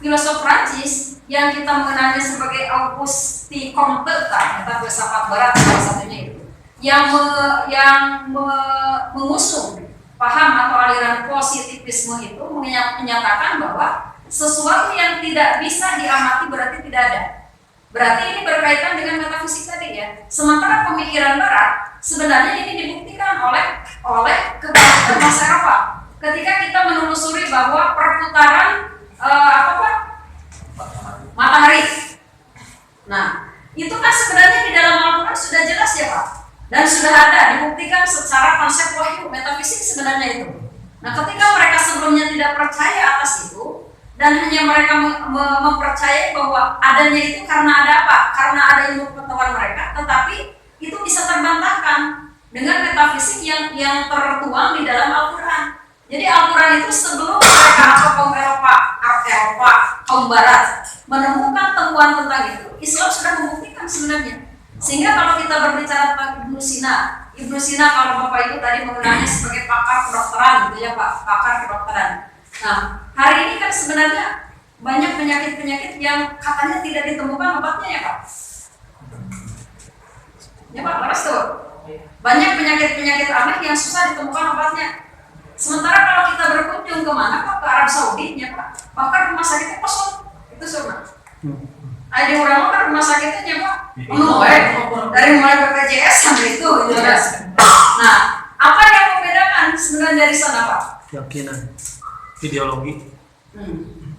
filosof Prancis yang kita mengenalnya sebagai Auguste Comte, kita filsafat barat salah satunya itu, yang mengusung paham atau aliran positivisme itu menyatakan bahwa sesuatu yang tidak bisa diamati berarti tidak ada. Berarti ini berkaitan dengan metafisik tadi ya. Sementara pemikiran barat sebenarnya ini dibuktikan oleh kebangkitan masa Eropa. Ketika kita menelusuri bahwa perputaran matahari. Nah, itu kan sebenarnya di dalam Al-Quran sudah jelas ya Pak. Dan sudah ada dibuktikan secara konsep wahyu metafisik sebenarnya itu. Nah, ketika mereka sebelumnya tidak percaya atas itu, dan hanya mereka mempercayai bahwa adanya itu karena ada apa? Karena ada ilmu pengetahuan mereka, tetapi itu bisa terbantahkan dengan metafisik yang tertuang di dalam Al-Quran. Jadi Al-Quran itu sebelum mereka atau kaum Eropa, kaum Barat menemukan temuan tentang itu, Islam sudah membuktikan sebenarnya. Sehingga kalau kita berbicara tentang Ibnu Sina kalau Bapak Ibu tadi mengenalnya sebagai pakar kedokteran gitu ya Pak, pakar kedokteran. Nah, hari ini kan sebenarnya banyak penyakit-penyakit yang katanya tidak ditemukan obatnya ya Pak. Ya Pak, laras tuh. Banyak penyakit-penyakit aneh yang susah ditemukan obatnya. Sementara kalau kita berkunjung kemana Pak, ke Arab Saudi ya Pak, bahkan rumah sakitnya kosong. Itu semua. Di orang kan rumah sakitnya Pak, dari mulai BPJS sampai itu gitu kan. Nah, apa yang membedakan sebenarnya dari sana Pak? Keyakinan, ideologi,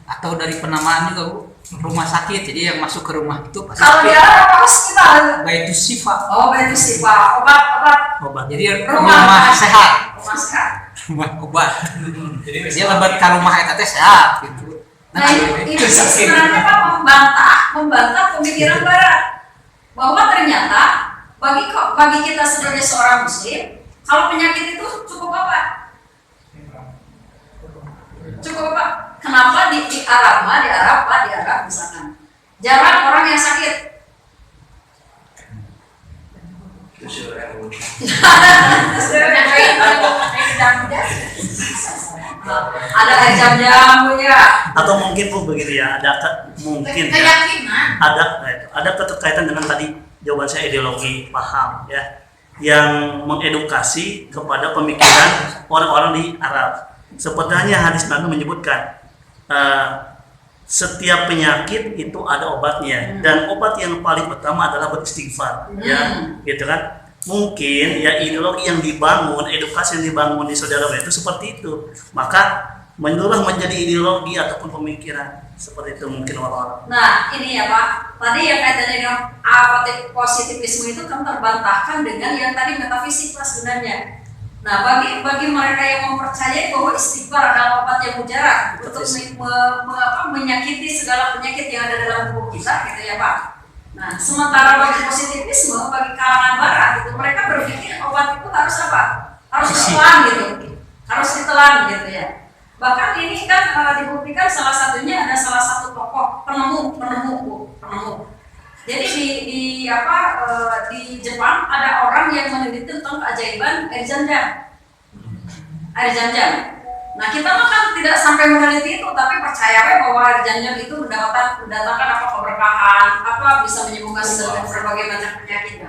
Atau dari penamaan juga Bu, rumah sakit. Jadi yang masuk ke rumah itu pasti Kalau di Arab apa hospital? Baitus Syifa. Oh, itu sih Pak, obat. Jadi Rumah rumah sehat. Rumah sehat. Rumah obat. Dia lebat ke rumah eta teh sehat gitu. Nah, ini sebenarnya Pak membantah pemikiran Barat bahwa ternyata bagi kita sebagai seorang Muslim, kalau penyakit itu cukup apa? Cukup apa? Kenapa di Arab misalkan jarang orang yang sakit? Ada air jam-jam ya. atau mungkin Bu begitu ya, mungkin ya, ada keterkaitan dengan tadi jawaban saya ideologi, paham ya, yang mengedukasi kepada pemikiran orang-orang di Arab. Sepertinya hadis Nabi menyebutkan setiap penyakit itu ada obatnya, dan obat yang paling utama adalah beristighfar, ya, gitu kan? Mungkin ya ideologi yang dibangun, edukasi yang dibangun di Saudi Arabia itu seperti itu, maka menjadi ideologi ataupun pemikiran seperti itu mungkin orang-orang. Nah, ini ya Pak, tadi yang kaitannya dengan positivisme itu kan terbantahkan dengan yang tadi metafisik Pak sebenarnya. Nah, bagi mereka yang mempercayai bahwa istighfar adalah obat yang mujarab untuk menyakiti segala penyakit yang ada dalam tubuh kita, gitu ya Pak. Nah, sementara bagi positivisme, bagi kalangan Barat itu mereka berpikir obat itu harus apa? Harus ditelan gitu, harus ditelan gitu ya. Bahkan ini kan dibuktikan salah satunya ada salah satu tokoh penemu. Jadi di Jepang ada orang yang meneliti tentang keajaiban air Zam-Zam. Nah, kita mah kan tidak sampai meneliti itu, tapi percaya bahwa air Zam-Zam itu mendatangkan apa keberkahan, bisa menyembuhkan berbagai macam penyakit.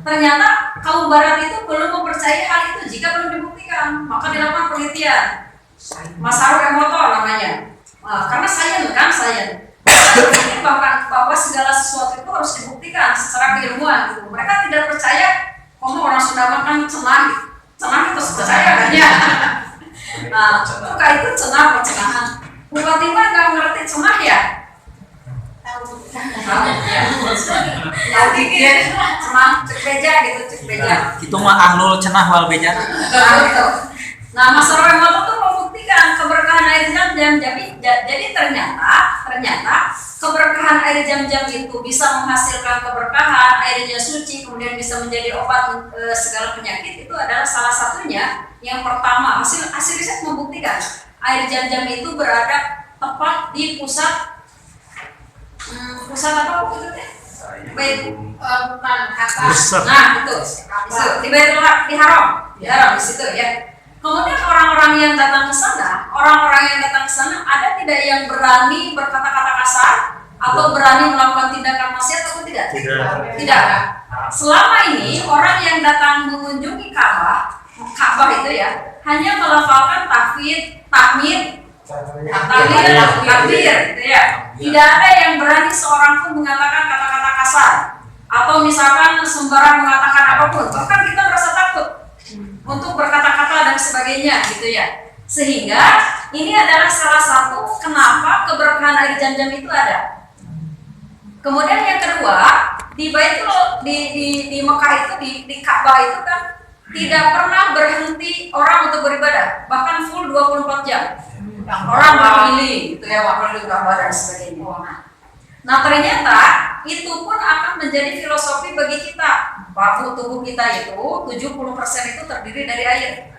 Ternyata kaum Barat itu belum mempercayai hal itu jika belum dibuktikan. Maka dilakukan penelitian. Masaru Emoto namanya. Karena sains. Berpikir bahwa segala sesuatu itu harus dibuktikan secara keilmuan gitu. Mereka tidak percaya, orang sudah makan cenah itu percaya kan ya. Nah, bukan itu cenahan. Bupati mah nggak ngerti cenah ya. Ya dikit cenah cek beja. Itu mah ahlul cenah wal beja. Nah, Masaru Emoto tuh membuktikan keberkahan air Zam-Zam. Jadi ternyata keberkahan air Zam-Zam itu bisa menghasilkan keberkahan, airnya suci, kemudian bisa menjadi obat segala penyakit. Itu adalah salah satunya. Yang pertama, hasil riset membuktikan air Zam-Zam itu berada tepat di pusat apa itu teh? Pusat. Nah, itu di Baitul Haram di situ ya. Kemudian orang-orang yang datang ke sana, ada tidak yang berani berkata-kata kasar atau berani melakukan tindakan maksiat atau tidak? Tidak. Selama ini orang yang datang mengunjungi Ka'bah itu ya hanya melafalkan tahmid, takbir, gitu ya. Tidak ada yang berani seorang pun mengatakan kata-kata kasar atau misalkan sembarang mengatakan apapun. Bahkan kita merasa takut untuk berkata-kata dan sebagainya, gitu ya. Sehingga ini adalah salah satu kenapa keberkahan air Zam-Zam itu ada. Kemudian yang kedua, di Mekah itu di Ka'bah itu kan tidak pernah berhenti orang untuk beribadah, bahkan full 24 jam. Orang berkeliling, gitu ya, berkeliling Ka'bah dan sebagainya. Nah ternyata itu pun akan menjadi filosofi bagi kita bahwa tubuh kita itu 70% itu terdiri dari air.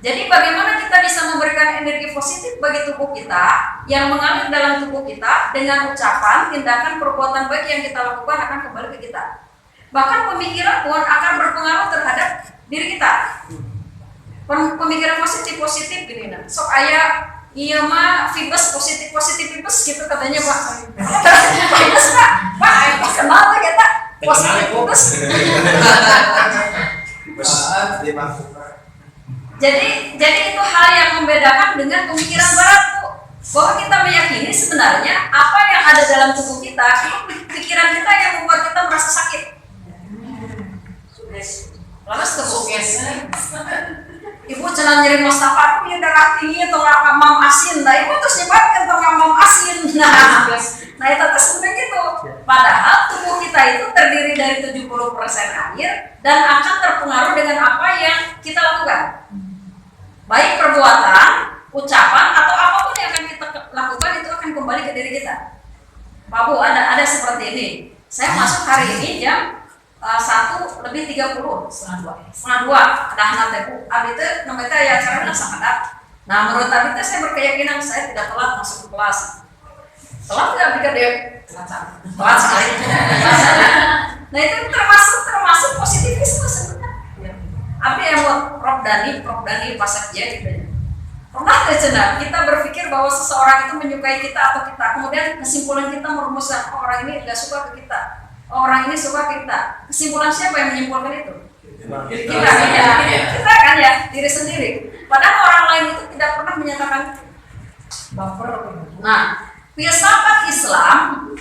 Jadi bagaimana kita bisa memberikan energi positif bagi tubuh kita yang mengalir dalam tubuh kita dengan ucapan, tindakan, perbuatan baik yang kita lakukan akan kembali ke kita. Bahkan pemikiran pun akan berpengaruh terhadap diri kita. Pemikiran positif gini nah. Sok aya iya mah fibes positif fibes gitu katanya Pak. Fibes Pak kenal kita positif fibes. Jadi itu hal yang membedakan dengan pemikiran Barat Bu. Bahwa kita meyakini sebenarnya apa yang ada dalam tubuh kita itu pikiran kita yang membuat kita merasa sakit. Lalu Ibu jangan nyeri Mustafa, aku ya darah tinggi atau mamam asin, nah ibu terus nyebatkan atau mamam asin, nah itu terus begitu. Padahal tubuh kita itu terdiri dari 70% air dan akan terpengaruh dengan apa yang kita lakukan, baik perbuatan, ucapan atau apapun yang akan kita lakukan itu akan kembali ke diri kita. Pak Bu, ada seperti ini. Saya masuk hari ini jam 1:30, setengah dua, ada anak tebu. Abi itu namanya ya cara sangat. Nah menurut Abi itu saya berkeyakinan saya tidak telat masuk ke kelas. Telat tidak pikir dia telat sekali. Nah itu termasuk positivisme sebenarnya. Abi emot Prof Dani Pasakja gitu. Pernah tidak kita berpikir bahwa seseorang itu menyukai kita atau kita kemudian kesimpulan kita merumuskan orang ini tidak suka ke kita. Orang ini suka kita. Kesimpulan siapa yang menyimpulkan itu? Kita kan ya, diri sendiri. Padahal orang lain itu tidak pernah menyatakan baper. Nah, filsafat Islam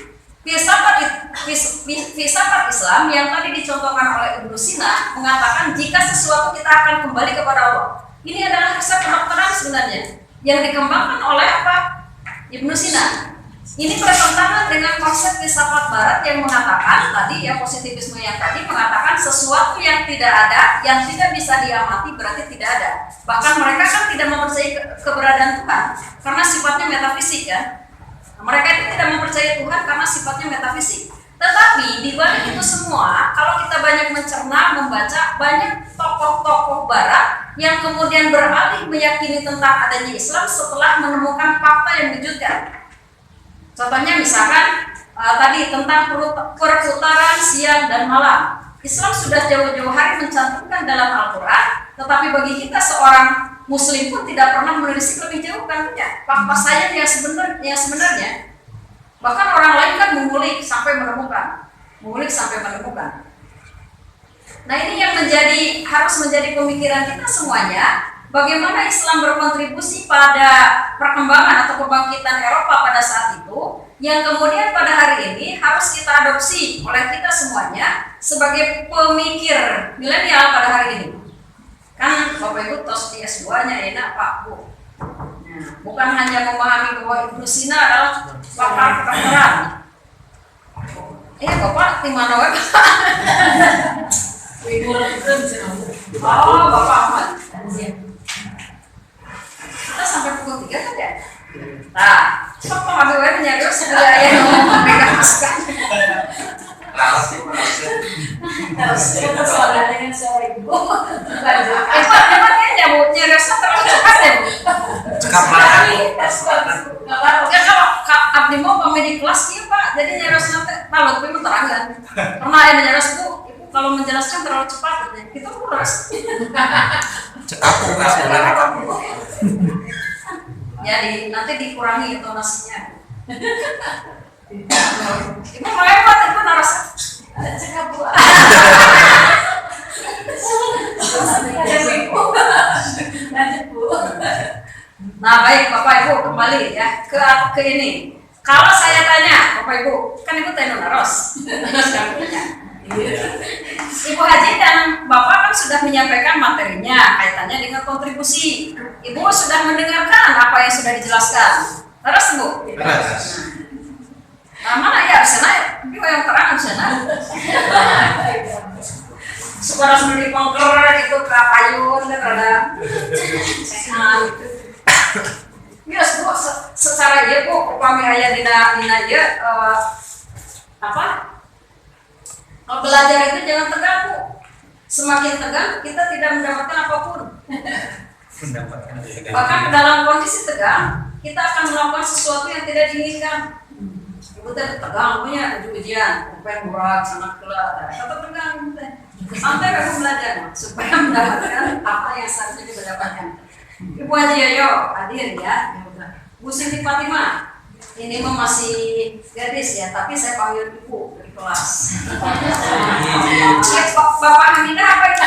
yang tadi dicontohkan oleh Ibnu Sina mengatakan jika sesuatu kita akan kembali kepada Allah. Ini adalah resep kedokteran sebenarnya yang dikembangkan oleh apa? Ibnu Sina. Ini bertentangan dengan konsep filsafat Barat yang mengatakan tadi ya positivisme yang tadi mengatakan sesuatu yang tidak ada, yang tidak bisa diamati berarti tidak ada. Bahkan mereka kan tidak mempercayai keberadaan Tuhan karena sifatnya metafisik kan. Mereka itu tidak mempercayai Tuhan karena sifatnya metafisik. Tetapi di balik itu semua, kalau kita banyak mencerna, membaca banyak tokoh-tokoh Barat yang kemudian beralih meyakini tentang adanya Islam setelah menemukan fakta yang mengejutkan. Contohnya misalkan tadi tentang perputaran siang dan malam. Islam sudah jauh-jauh hari mencantumkan dalam Al-Quran, tetapi bagi kita seorang Muslim pun tidak pernah menelisik lebih jauh kan punya fakta sayang yang sebenarnya. Bahkan orang lain kan mengulik sampai menemukan. Nah ini yang harus menjadi pemikiran kita semuanya. Bagaimana Islam berkontribusi pada perkembangan atau kebangkitan Eropa pada saat itu yang kemudian pada hari ini harus kita adopsi oleh kita semuanya sebagai pemikir milenial pada hari ini. Kan Bapak Ibu tos di S2-nya enak Pak Bu. Nah, bukan hanya memahami bahwa Ibnu Sina adalah pakar kedokteran. Bapak di mana Bapak? Oh, Bapak Ahmad. Kita sampai pukul 3 kan ya? Nah, sok pengambil web nyari sebelah yang mereka masukkan. Terus kita soalnya dengan suara ibu. Emangnya nyabut nyerosnya terlalu cepat ya Bu? Cekap lagi. Ya kalau abdi mau pamit di kelas iya Pak, jadi nyerosnya talut tapi menerangan. Pernah yang nyeros Bu, Ibu kalau menjelaskan terlalu cepat, gitu terus. Cekapu kan sebenarnya. Ya nanti dikurangi intonasinya. Ibu melewat, ibu narasa. Cekapu. Nah baik Bapak Ibu kembali ya ke ini. Kalau saya tanya Bapak Ibu, kan Ibu tenonaros. Ibu Haji dan Bapak kan sudah menyampaikan materinya kaitannya dengan kontribusi. Ibu sudah mendengarkan apa yang sudah dijelaskan. Terus Bu? Nah, mana ya di sana? Ibu yang terang di sana. Suara sendiri pangker itu kapayun dan ada. Yes Bu, secara ya Bu, upami aya dina ya apa? Belajar itu jangan tegang Bu. Semakin tegang kita tidak mendapatkan apapun. Bahkan dalam kondisi tegang kita akan melakukan sesuatu yang tidak diinginkan. Ibu teh tegang punya ujian, pengen berat sana kelar, tetap tegang teh. Sampai kamu belajar supaya mendapatkan apa yang seharusnya kita dapatkan. Ibu Haji Yoyo hadir ya. Bu Siti Fatimah, ini mah masih gadis ya, tapi saya panggil ibu dari kelas. Bapak Hamidah apa itu?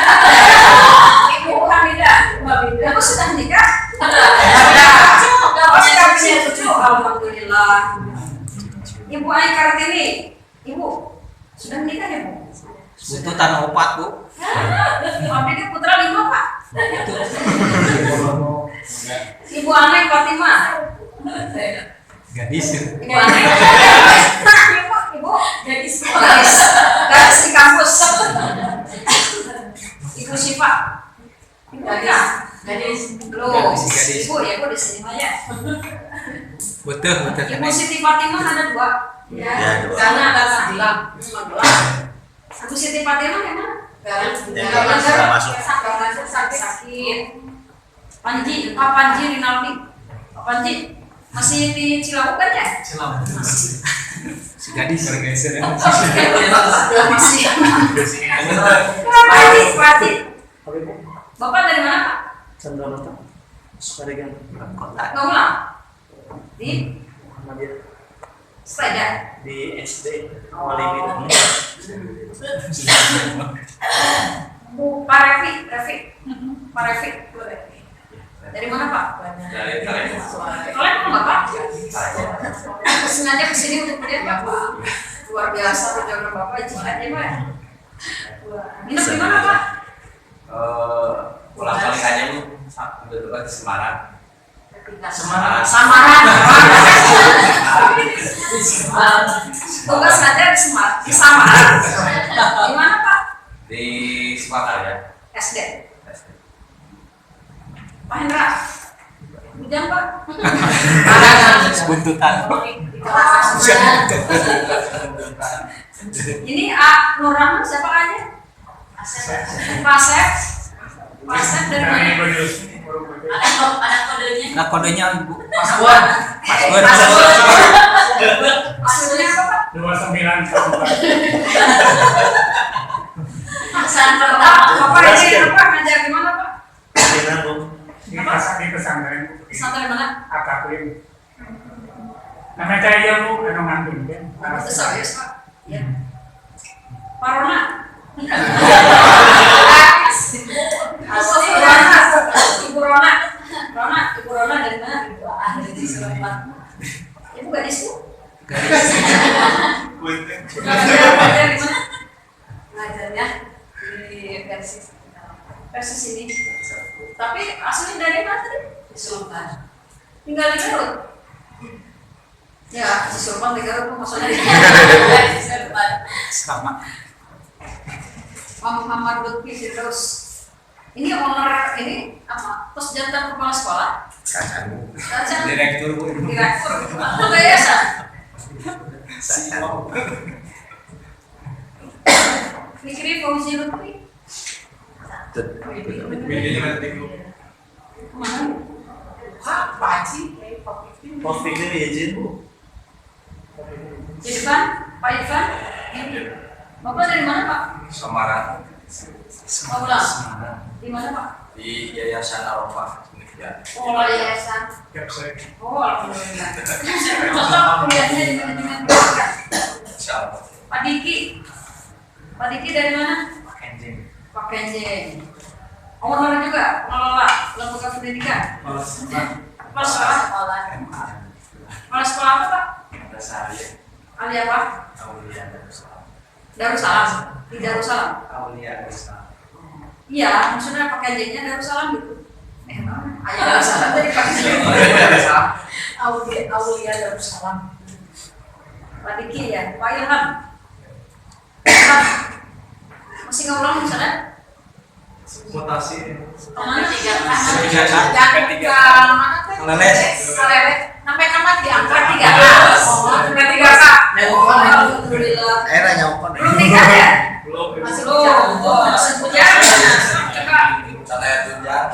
Ibu Hamidah. Ibu sudah menikah? Bapak sudah punya cucu? Alhamdulillah. Ibu Ai Kartini, Ibu sudah menikah ya Bu? Butuh tanah opat Bu. Abdi ini putra 5 Pak. Ibu Anai Fatimah. Gadis. Ibu Anai. Ibu gadis. Gadis di kampus. Ibu Syifa. Ibu gadis. Loh, Ibu ya Bu di sini mah ya. Butuh Ibu Siti Fatimah ada 2. Ya, 2. Karena ada 9. Ibu Siti Fatimah yang mana? Karena sudah masuk. Sakit. Panji, Pak Panji Rinaldi. Pak Panji masih di Cilawu kan ya? Cilawu. Si gadis bergeser ya. Masih. Panji. Bapak dari mana Pak? Chandra Mata. Sukaregan kota Nggak ulang? Di Muhammadiyah sepeda. di SD Walimi. Pak Revi. Pak Revi. Dari mana Pak? Dari Kalimantan. Kalian mau Bapak? Sengaja kesini untuk melihat Bapak. Luar biasa perjalanan Bapak jihad ya Pak. Nginep di mana Pak? Pulang kali aja Bu, kebetulan di Semarang. Samaran. Tugas saja di Samaran. Di mana Pak? Di Semarang ya. SD. Pak Hendra. Hujan Pak. Buntutan. Ini Nur Rahman siapa aja? Pasep dari mana? Ada kodenya. Nah kodenya Ibu. Password. Passwordnya apa Pak? 29 Pesan pertama. Bapak ini apa ngajar di mana Pak? di pesantren Pesantren mana? Akapim. Nama saya Bu, anu ngandung kan. Bapak itu serius Pak. Iya. Pak Rona. Ibu Rona dari mana? Dari Surabaya. Ibu gadis Bu? Gadis. Ngajar di mana? Ngajarnya di versi sini. Tapi asli dari mana tadi? Di Sultan. Tinggal di Garut. Ya, di Sultan di Garut maksudnya di Sultan. Sama. Pak Muhammad Lutfi Firdaus. Ini owner ini apa? Pos jantan kepala sekolah? Kacang. Direktur Bu. Direktur. Apa yayasan? Fikri Fauzi Lutfi. Mana? Pak Haji. Pak Fikri izin Bu. Irfan, Pak Irfan. Bapak dari mana Pak? Semarang. Bapak di mana Pak? di Yayasan Arafah ya. Oh, yayasan. Website. Oh, alhamdulillah. Cocok kuliahnya di manajemen pendidikan. Insyaallah. Pak Diki. Pak Diki dari mana? Kenjing. Pak Kenjeng. Owner juga, pengelola lembaga pendidikan. Kepala sekolah. Kepala sekolah apa, Pak? Dasarnya Ali apa? Aulia Darussalam. Darussalam. Di Darussalam. Aulia Darussalam. Iya, maksudnya Pak Kenjengnya Darussalam gitu. Ayo Darussalam jadi Pak Kenjeng. Aulia Darussalam. Pak Diki ya, Pak Ilham. Ilham. Masih ngulang misalnya? Mutasi. Kemana? Sampai kamat diangkat Tiga K. Tiga K. Alhamdulillah. Era nyokon. Belum nikah ya? Belum. Masih belum. Masih punya. Coba. Saya tunjang.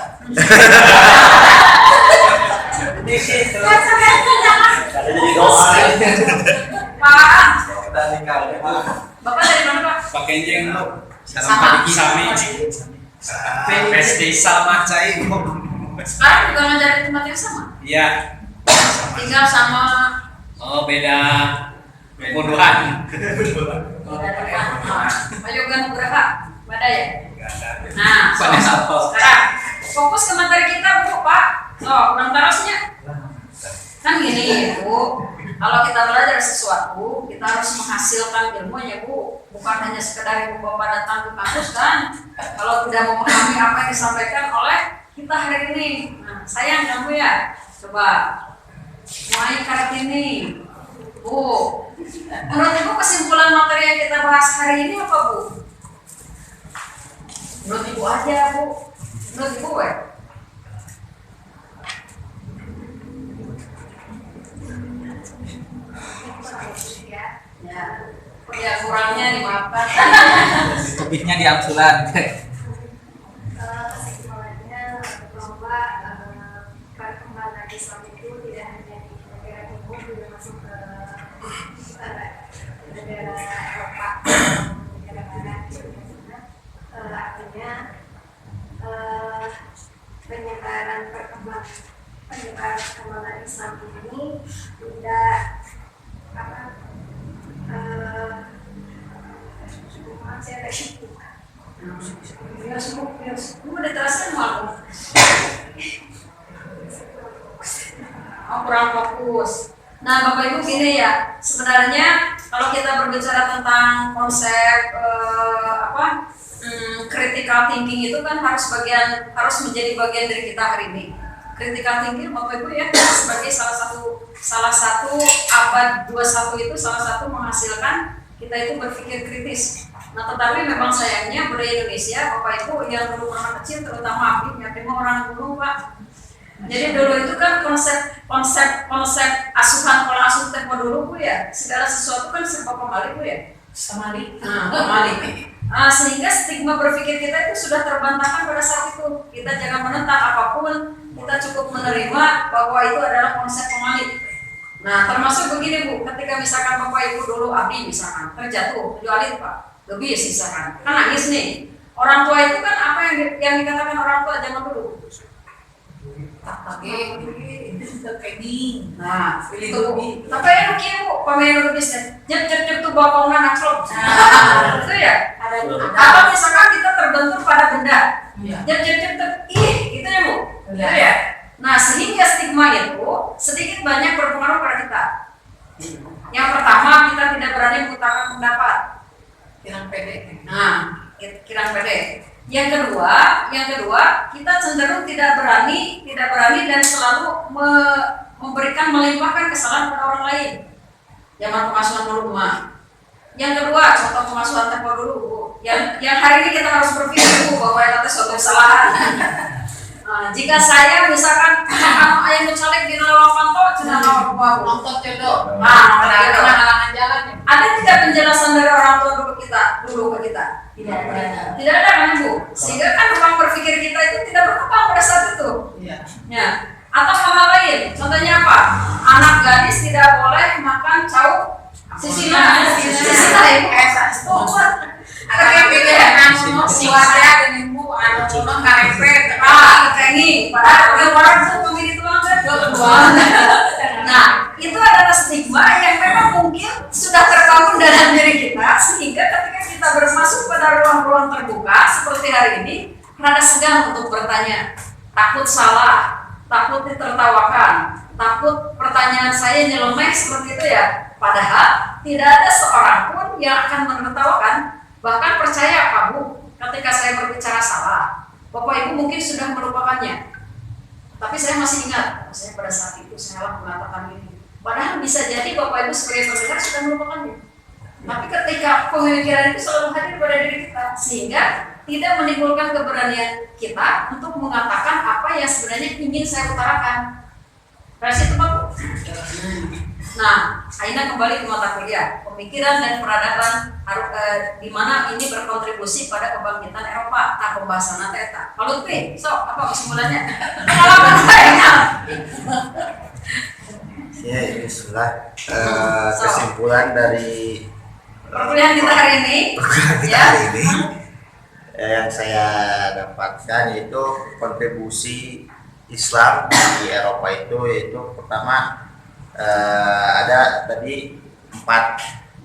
Ada jadi doa. Pak. Kita nikah. Bapak dari mana, Pak? Pak Kenjeng Sama. Sami Pesti sama Cai Sekarang juga ngajar di tempat yang sama. iya Tinggal sama oh beda bodohan Pak Yoga Nugraha. Ada ya? Nah, Pada apa? sekarang fokus ke materi kita, Bu, Pak. Kurang terusnya. Kan gini, Bu. Kalau kita belajar sesuatu, kita harus menghasilkan ilmunya, Bu. Bukan hanya sekedar Ibu Bapak datang ke kampus kan. Kalau tidak memahami apa yang disampaikan oleh kita hari ini. Nah, sayang kamu ya. Coba mulai karet ini. Bu, menurut Ibu kesimpulan materi yang kita bahas hari ini apa, Bu? Menurut Ibu aja, Bu. Menurut Ibu, ya? Ya, kurangnya dimaafkan. Lebihnya di amsulan. Kesimpulannya bahwa perkembangan Islam itu tidak hanya di negara timur, juga masuk ke negara Eropa, negara barat, artinya penyebaran perkembangan Islam ini tidak Udah terasa malu. Kurang fokus. Nah, Bapak Ibu gini ya, sebenarnya kalau kita berbicara tentang konsep critical thinking itu kan harus menjadi bagian dari kita hari ini. Critical thinking, Bapak Ibu ya, sebagai salah satu abad 21 itu salah satu menghasilkan kita itu berpikir kritis. Nah, tetapi memang sayangnya budaya Indonesia, Bapak Ibu yang dulu pernah kecil, terutama Abi, yakin orang dulu, Pak. Jadi dulu itu kan konsep asuhan pola asuh tempo dulu, Bu ya. Segala sesuatu kan serba pembalik, Bu ya. Samali. Pembalik. Sehingga stigma berpikir kita itu sudah terbantahkan pada saat itu. Kita jangan menentang apapun, kita cukup menerima bahwa itu adalah konsep pembalik. Nah, termasuk begini, Bu, ketika misalkan Bapak Ibu dulu Abi misalkan terjatuh, jualin Pak. Lebih sisakan, kan nangis nih. Orang tua itu kan apa yang dikatakan orang tua zaman dulu? Nah, itu apa yang rugi, Bu? Pemain dulu bisnis, jep tuh bawa anak klub. Nah, itu ya. Atau misalkan kita terbentur pada benda, jep gitu ya, Bu. Gitu ya. Nah, sehingga stigma itu sedikit banyak berpengaruh pada kita. Yang pertama, kita tidak berani mengutarakan pendapat. Kirang pede. Nah, kirang pede. Yang kedua, kita cenderung tidak berani dan selalu melimpahkan kesalahan pada orang lain. Zaman pengasuhan dulu mah. Yang kedua, contoh pengasuhan tempo dulu, Bu. Yang hari ini kita harus berpikir, Bu, bahwa itu suatu kesalahan. Nah, jika saya misalkan ayam mencolek di Lawapanto, cenah Nonton jodoh. halangan jalan. ada tidak penjelasan dari orang tua dulu ke kita? Tidak ada. Tidak ada kan, Bu? Sehingga kan ruang berpikir kita itu tidak berkembang pada saat itu. Iya. Ya. Atau hal-hal lain, contohnya apa? Anak gadis tidak boleh makan cau sisina Ibu. Ada yang pikiran suara dengan Bu, anu karepet, Kenging, padahal orang tuh pemilih tuang kan. Nah, itu adalah stigma yang memang mungkin sudah terbangun dalam diri kita sehingga ketika kita bermasuk pada ruang-ruang terbuka seperti hari ini, rada segan untuk bertanya, takut salah, takut ditertawakan, takut pertanyaan saya nyeleneh seperti itu ya. Padahal tidak ada seorang pun yang akan menertawakan. Bahkan percaya Pak Bu, ketika saya berbicara salah, Bapak Ibu mungkin sudah melupakannya. Tapi saya masih ingat, saya pada saat itu saya mengatakan ini. Padahal bisa jadi Bapak Ibu sebagai pendengar sudah melupakannya. Tapi ketika pemikiran itu selalu hadir pada diri kita, sehingga tidak menimbulkan keberanian kita untuk mengatakan apa yang sebenarnya ingin saya utarakan. Versi itu Pak Bu. Nah, Aina kembali ke mata kuliah pemikiran dan peradaban harus di mana ini berkontribusi pada kebangkitan Eropa. Tak pembahasan eta. Kalau P, so apa kesimpulannya? Pengalaman saya. Ya, ini sudah kesimpulan dari perkuliahan kita hari ini. Yang saya dapatkan yaitu kontribusi Islam di Eropa itu yaitu pertama ada tadi 4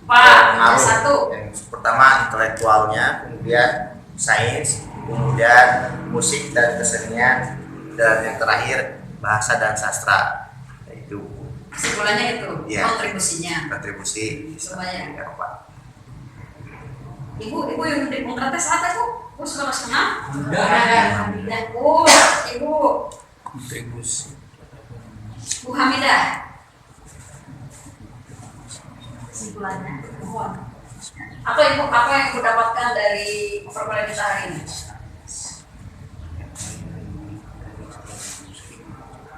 pengaruh. Yang pertama intelektualnya, kemudian sains, kemudian musik dan kesenian, dan yang terakhir bahasa dan sastra. Itu kesimpulannya itu ya, kontribusi Islam di Eropa. Ibu yang di Pengkrates ada Bu? Bu sudah kenal? Hamidah. Bu, Ibu Kontribusi. Bu Hamidah. Kesimpulannya, mohon. Apa yang Ibu dapatkan dari perkuliahan kita hari ini?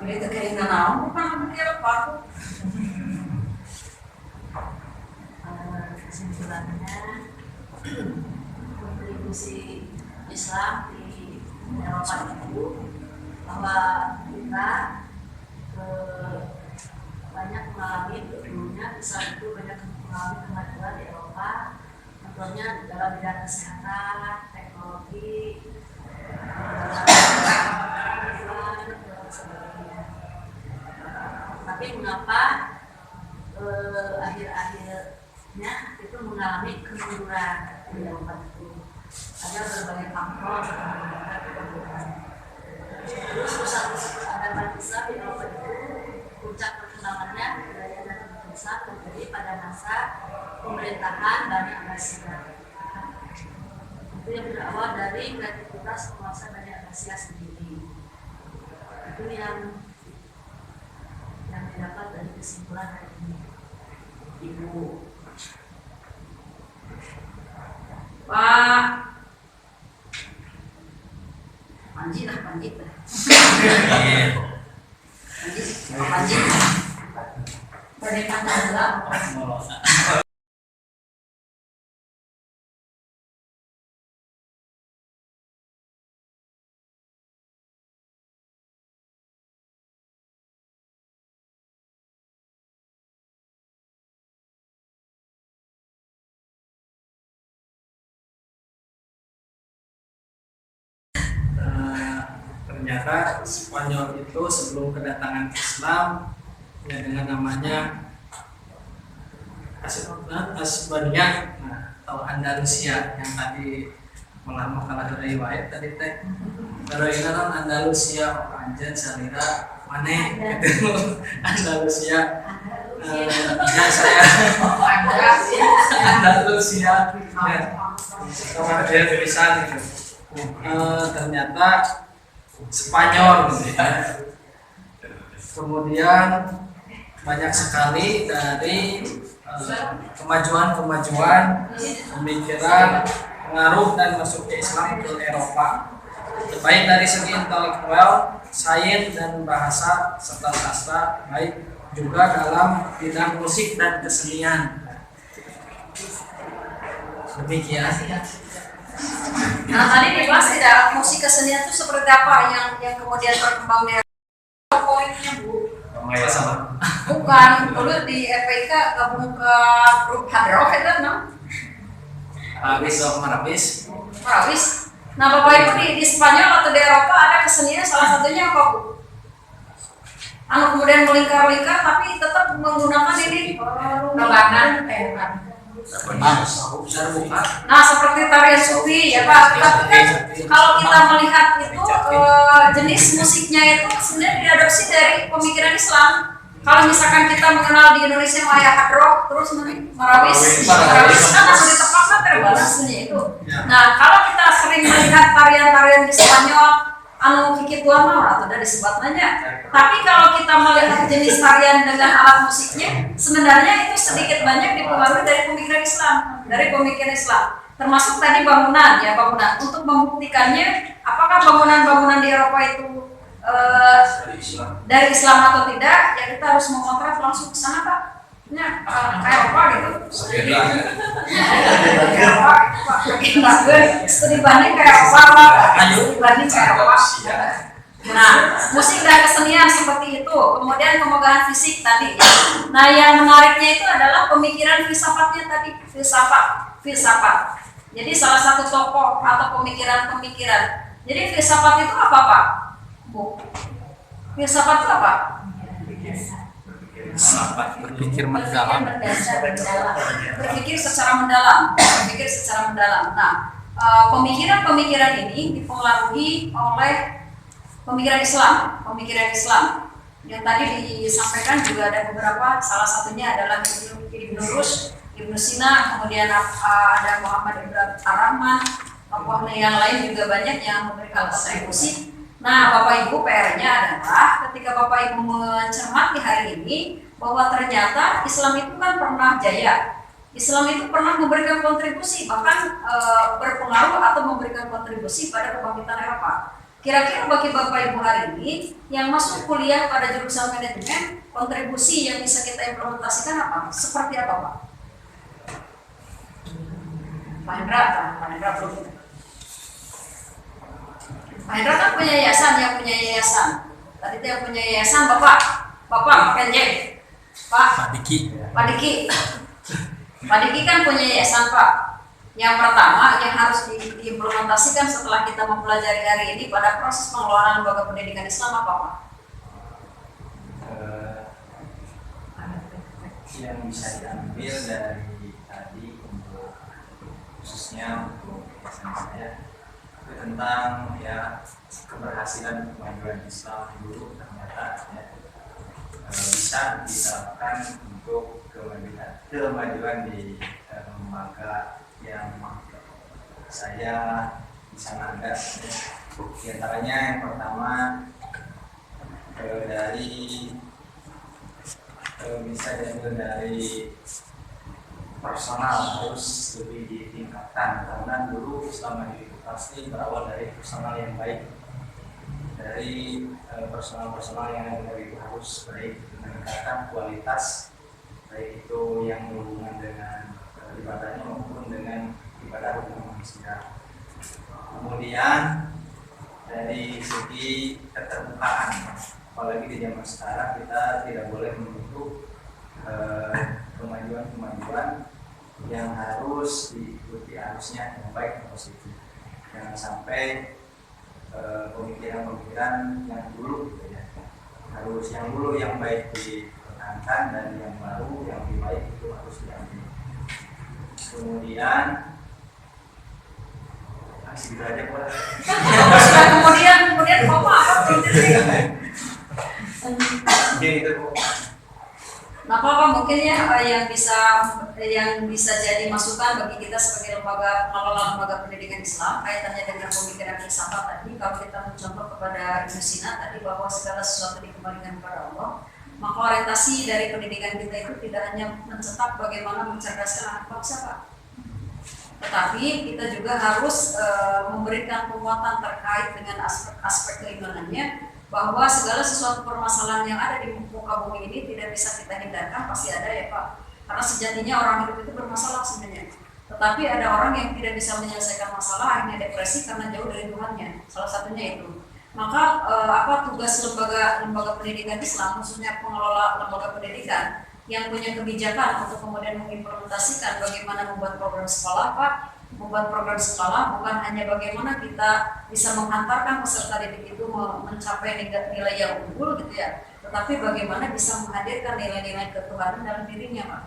Ini terkait dengan bukan dia Pak. Kesimpulannya, kontribusi Islam di Eropa itu bahwa kita banyak mengalami dulunya Islam itu banyak mengalami kemajuan di Eropa, contohnya dalam bidang kesehatan, teknologi, dan sebagainya. Tapi mengapa akhir-akhirnya itu mengalami kemunduran di Eropa itu? Ada berbagai faktor yang menyebabkan kemunduran. Terus pusat peradaban Islam di Eropa itu puncak perkembangannya budaya dan Islam terjadi pada masa pemerintahan Bani Abbasiyah. Itu yang berawal dari kreativitas penguasa Bani Abbasiyah sendiri. Itu yang didapat dari kesimpulan hari ini. Ibu Pak Panji lah. Panji. Badai Pancasila. Ternyata Spanyol itu sebelum kedatangan Islam ya dengan namanya Asbania, atau Andalusia yang tadi makalah riwayat tadi teh. Kalau ini kan Andalusia anjen salira maneh gitu. Andalusia. Ya saya Andalusia. Kalau dia tulisan gitu. Ternyata Spanyol gitu ya. Kemudian banyak sekali dari kemajuan pemikiran, pengaruh dan masuknya Islam ke Eropa, baik dari segi intelektual, sains dan bahasa serta sastra, baik juga dalam bidang musik dan kesenian. Demikian. Nah tadi dibahas tidak musik kesenian itu seperti apa yang kemudian berkembang di poinnya Bu? Bukan, dulu di FPK gabung ke grup hard rock itu no? Habis dong Marawis. Nah Bapak Ibu di Spanyol atau di Eropa ada kesenian salah satunya apa Bu? Kemudian melingkar-lingkar tapi tetap menggunakan ini Rebahan, Nah seperti tarian sufi ya Pak. Tapi kan kalau kita melihat itu jenis musiknya itu sebenarnya diadopsi dari pemikiran Islam. Kalau misalkan kita mengenal di Indonesia Maya Hadroh, terus Marawis kan harus ditepakkan terbalasnya itu. Nah kalau kita sering melihat tarian-tarian di Spanyol, kiki tuan mau atau dari sebatnya. Tapi kalau kita melihat jenis tarian dengan alat musiknya, sebenarnya itu sedikit banyak dipengaruhi dari pemikiran Islam, termasuk tadi bangunan. Untuk membuktikannya, apakah bangunan-bangunan di Eropa itu dari Islam atau tidak? Ya kita harus mengontrak langsung ke sana Pak. Ya, kayak apa gitu? Studi banding kayak apa? Studi banding kayak apa? Nah, musik dan kesenian seperti itu. Kemudian pemegahan fisik tadi. Nah, yang menariknya itu adalah pemikiran filsafatnya tadi, filsafat. Jadi salah satu tokoh atau pemikiran. Jadi filsafat itu apa Pak? Bu, filsafat itu apa? Berpikir mendalam. Berpikir secara mendalam. Nah, pemikiran ini dipengaruhi oleh pemikiran Islam. Yang tadi disampaikan juga ada beberapa. Salah satunya adalah Ibnu Rushd, Ibnu Sina, kemudian ada Muhammad Ibn Ar-Rahman, tokoh yang lain juga banyak yang memberikan kontribusi. Nah, Bapak Ibu PR-nya adalah ketika Bapak Ibu mencermati hari ini bahwa ternyata Islam itu kan pernah jaya. Islam itu pernah memberikan kontribusi, bahkan berpengaruh atau memberikan kontribusi pada kebangkitan Eropa. Kira-kira bagi Bapak Ibu hari ini yang masuk kuliah pada jurusan manajemen, kontribusi yang bisa kita implementasikan apa? Seperti apa Pak? Pak Hendra belum. Pak Hendra kan punya yayasan. Tadi itu yang punya yayasan Bapak Kenjeng. Pak Diki kan punya yayasan Pak. Yang pertama yang harus diimplementasikan setelah kita mempelajari hari ini pada proses pengelolaan lembaga pendidikan Islam apa Pak? Yang bisa diambil dari tadi untuk khususnya untuk yayasan saya itu tentang ya keberhasilan kemajuan Islam dulu ternyata ya, bisa diterapkan untuk kemajuan di lembaga yang saya bisa angkat. Di antaranya yang pertama bisa diambil dari personal harus lebih ditingkatkan karena dulu selama itu pasti berawal dari personal yang baik, dari personal yang itu harus baik, meningkatkan kualitas baik itu yang berhubungan dengan ibadahnya maupun dengan ibadah hukum manusia. Kemudian dari segi keterbukaan, apalagi di zaman sekarang kita tidak boleh menutup kemajuan yang harus diikuti arusnya yang baik dan positif. Jangan sampai pemikiran yang dulu gitu ya. Harus yang dulu yang baik dipertahankan dan yang baru yang lebih baik itu harus diambil. Kemudian gitu aja Pak. kemudian apa itu Nah, Pak mungkin ya yang bisa jadi masukan bagi kita sebagai pengelola lembaga pendidikan Islam kaitannya dengan pemikiran filsafat tadi. Kalau kita mencontoh kepada Ibnu Sina tadi bahwa segala sesuatu dikembalikan kepada Allah, maka orientasi dari pendidikan kita itu tidak hanya mencetak bagaimana mencerdaskan anak bangsa Pak, tetapi kita juga harus memberikan penguatan terkait dengan aspek keimanannya, bahwa segala sesuatu permasalahan yang ada di muka bumi ini tidak bisa kita hindarkan, pasti ada ya Pak. Karena sejatinya orang hidup itu bermasalah sebenarnya. Tetapi ada orang yang tidak bisa menyelesaikan masalah, akhirnya depresi karena jauh dari Tuhannya. Salah satunya itu. Maka tugas lembaga pendidikan Islam, khususnya pengelola lembaga pendidikan yang punya kebijakan untuk kemudian mengimplementasikan bagaimana membuat program sekolah Pak, membuat program sekolah bukan hanya bagaimana kita bisa menghantarkan peserta didik itu mencapai nilai yang unggul gitu ya, tetapi bagaimana bisa menghadirkan nilai-nilai ketuhanan dalam dirinya, Pak.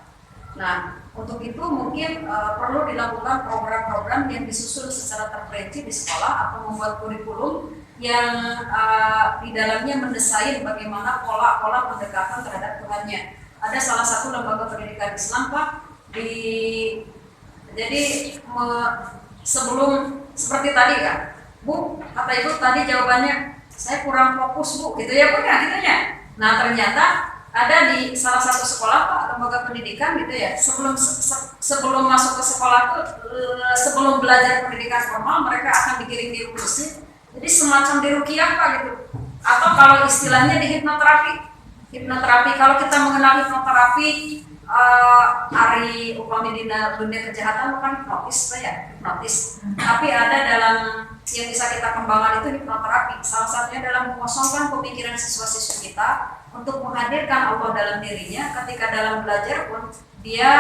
Nah, untuk itu mungkin perlu dilakukan program-program yang disusun secara terperinci di sekolah atau membuat kurikulum yang di dalamnya mendesain bagaimana pola-pola pendekatan terhadap Tuhannya. Ada salah satu lembaga pendidikan Islam, Pak, sebelum seperti tadi kan, Bu, kata Ibu tadi jawabannya saya kurang fokus, Bu, gitu ya, Bu ya, gitu ya. Nah, ternyata ada di salah satu sekolah, Pak, lembaga pendidikan gitu ya, sebelum masuk ke sekolah tuh, sebelum belajar pendidikan formal mereka akan dikirim di masjid, jadi semacam di ruqyah, Pak, gitu, atau kalau istilahnya di hipnoterapi. Kalau kita mengenal hipnoterapi, Ari upami di dunia kejahatan bukan hipnotis. Tapi ada dalam yang bisa kita kembangkan itu hipnoterapi. Salah satunya dalam mengosongkan pemikiran siswa-siswa kita untuk menghadirkan Allah dalam dirinya. Ketika dalam belajar pun dia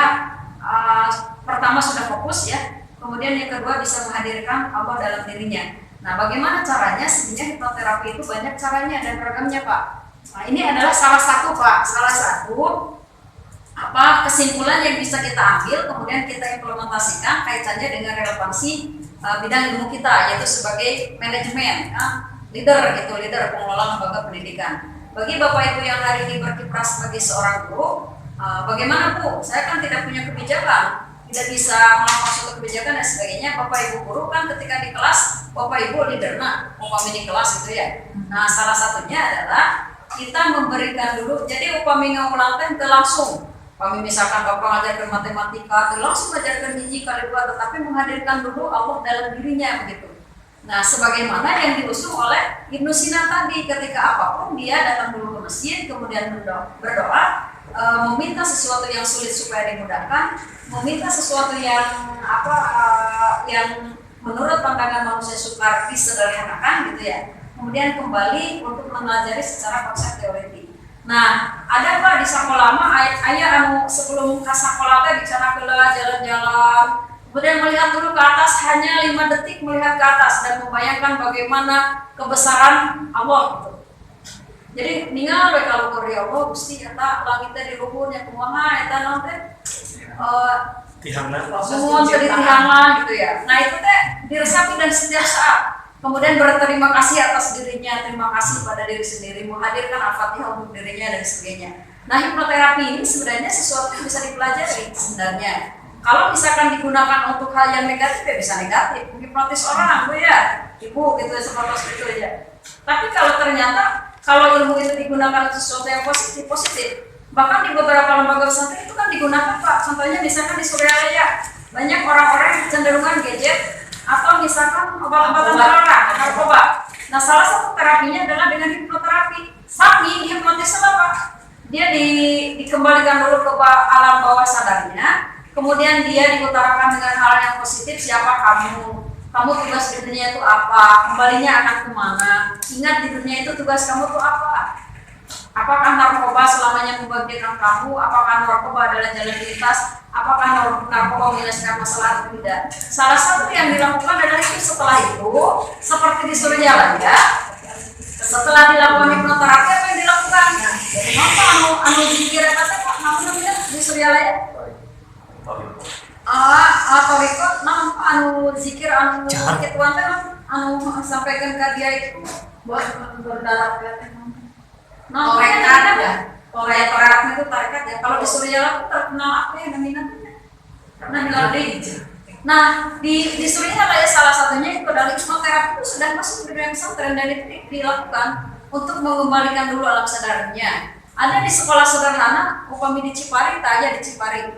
pertama sudah fokus ya, kemudian yang kedua bisa menghadirkan Allah dalam dirinya. Nah, bagaimana caranya? Sebenarnya hipnoterapi itu banyak caranya dan ragamnya, Pak. Nah, ini adalah salah satu, Pak, kesimpulan yang bisa kita ambil, kemudian kita implementasikan kaitannya dengan relevansi bidang ilmu kita, yaitu sebagai manajemen, leader pengelola lembaga pendidikan. Bagi Bapak Ibu yang hari ini berkiprah sebagai seorang guru, bagaimana Bu? Saya kan tidak punya kebijakan, tidak bisa melakukan suatu kebijakan dan sebagainya. Bapak Ibu guru kan ketika di kelas, Bapak Ibu leader, upami di kelas gitu ya. Nah, salah satunya adalah kita memberikan dulu, jadi upami ngaulang teh langsung. Kami misalkan Bapak ngajarkan matematika, langsung mengajarkan hiji kali dua, tetapi menghadirkan dulu Allah dalam dirinya begitu. Nah, sebagaimana yang diusung oleh Ibnu Sina tadi, ketika apapun dia datang dulu ke masjid, kemudian berdoa, meminta sesuatu yang sulit supaya dimudahkan, meminta sesuatu yang yang menurut pandangan manusia sukar disederhanakan gitu ya. Kemudian kembali untuk mempelajari secara konsep teori. Nah, ada Pak di sekolah mah ayah sebelum ke sekolah teh bicara keula jalan-jalan, kemudian melihat dulu ke atas hanya 5 detik melihat ke atas dan membayangkan bagaimana kebesaran Allah gitu. Jadi ninggal we kalau ya Allah Gusti eta langit teh di luhurnya kumaha eta naon teh semua tihangan gitu ya. Nah, itu teh diresapi dan setiap saat. Kemudian berterima kasih atas dirinya, terima kasih pada diri sendiri, menghadirkan Al-Fatihah untuk dirinya dan sebagainya. Nah, hipnoterapi ini sebenarnya sesuatu yang bisa dipelajari sebenarnya. Kalau misalkan digunakan untuk hal yang negatif ya bisa negatif, hipnotis orang, Bu ya, Ibu gitu seperti itu ya. Tapi kalau ternyata ilmu itu digunakan untuk sesuatu yang positif. Bahkan di beberapa lembaga pesantren itu kan digunakan, Pak. Contohnya misalkan di Suryalaya, banyak orang-orang yang cenderungan gadget atau misalkan obat-obatan terlarang, narkoba. Nah, salah satu terapinya adalah dengan hipnoterapi. Tapi hipnotis apa? Dia dikembalikan dulu ke alam bawah sadarnya, kemudian dia diutarakan dengan hal yang positif, siapa kamu tugas di dunia itu apa, kembalinya akan kemana, ingat di dunia itu tugas kamu itu apa. Apakah narkoba selamanya membahagiakan kamu? Apakah narkoba adalah jalan pintas? Apakah narkoba menyelesaikan masalah atau tidak? Salah satu yang dilakukan adalah itu. Setelah itu, seperti di Suryalaya, setelah dilakukan hipnoterapi apa yang dilakukan? Anu dikira kata Pak, namanya di Suryalaya? Toriko, anu zikir anu kituan teh anu sampaikan ke dia itu buat berdarah tarekat ya, tarekat itu tarekat ya. Kalau di Suryalaya terkenal apa ya nominalnya? Nah, di Suryalaya salah satunya itu adalah hipnoterapi itu sudah masuk di dunia pesantren dan itu dilakukan untuk mengembalikan dulu alam sadarnya. Ada di sekolah sederhana, upami di Cipari, di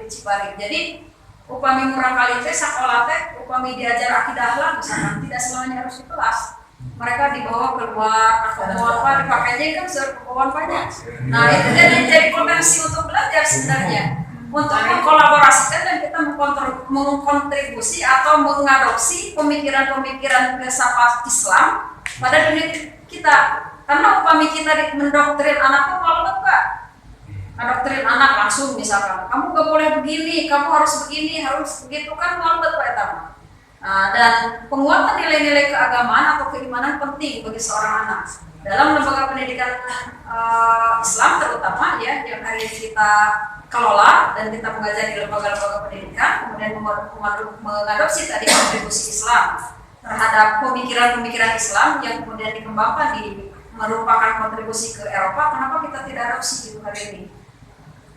Cipari. Jadi upami murah kali teh sekolah teh, upami diajar akidah akhlak misalkan tidak semuanya harus di kelas. Mereka dibawa keluar, dipakai aja kan serkuan banyak. Nah, itu jadi potensi untuk belajar sebenarnya, untuk mengkolaborasikan dan kita mengkontribusi atau mengadopsi pemikiran-pemikiran filsafat Islam pada dunia kita. Karena upami kita mendoktrin anak tuh malu Pak. Mendoktrin anak langsung misalkan, kamu gak boleh begini, kamu harus begini, harus begitu kan malu Pak. Dan penguatan nilai-nilai keagamaan atau keimanan penting bagi seorang anak. Dalam lembaga pendidikan Islam terutama ya yang hari ini kita kelola dan kita mengajar di lembaga-lembaga pendidikan, kemudian mengadopsi tadi kontribusi Islam terhadap pemikiran-pemikiran Islam yang kemudian dikembangkan merupakan kontribusi ke Eropa. Kenapa kita tidak adopsi itu hari ini?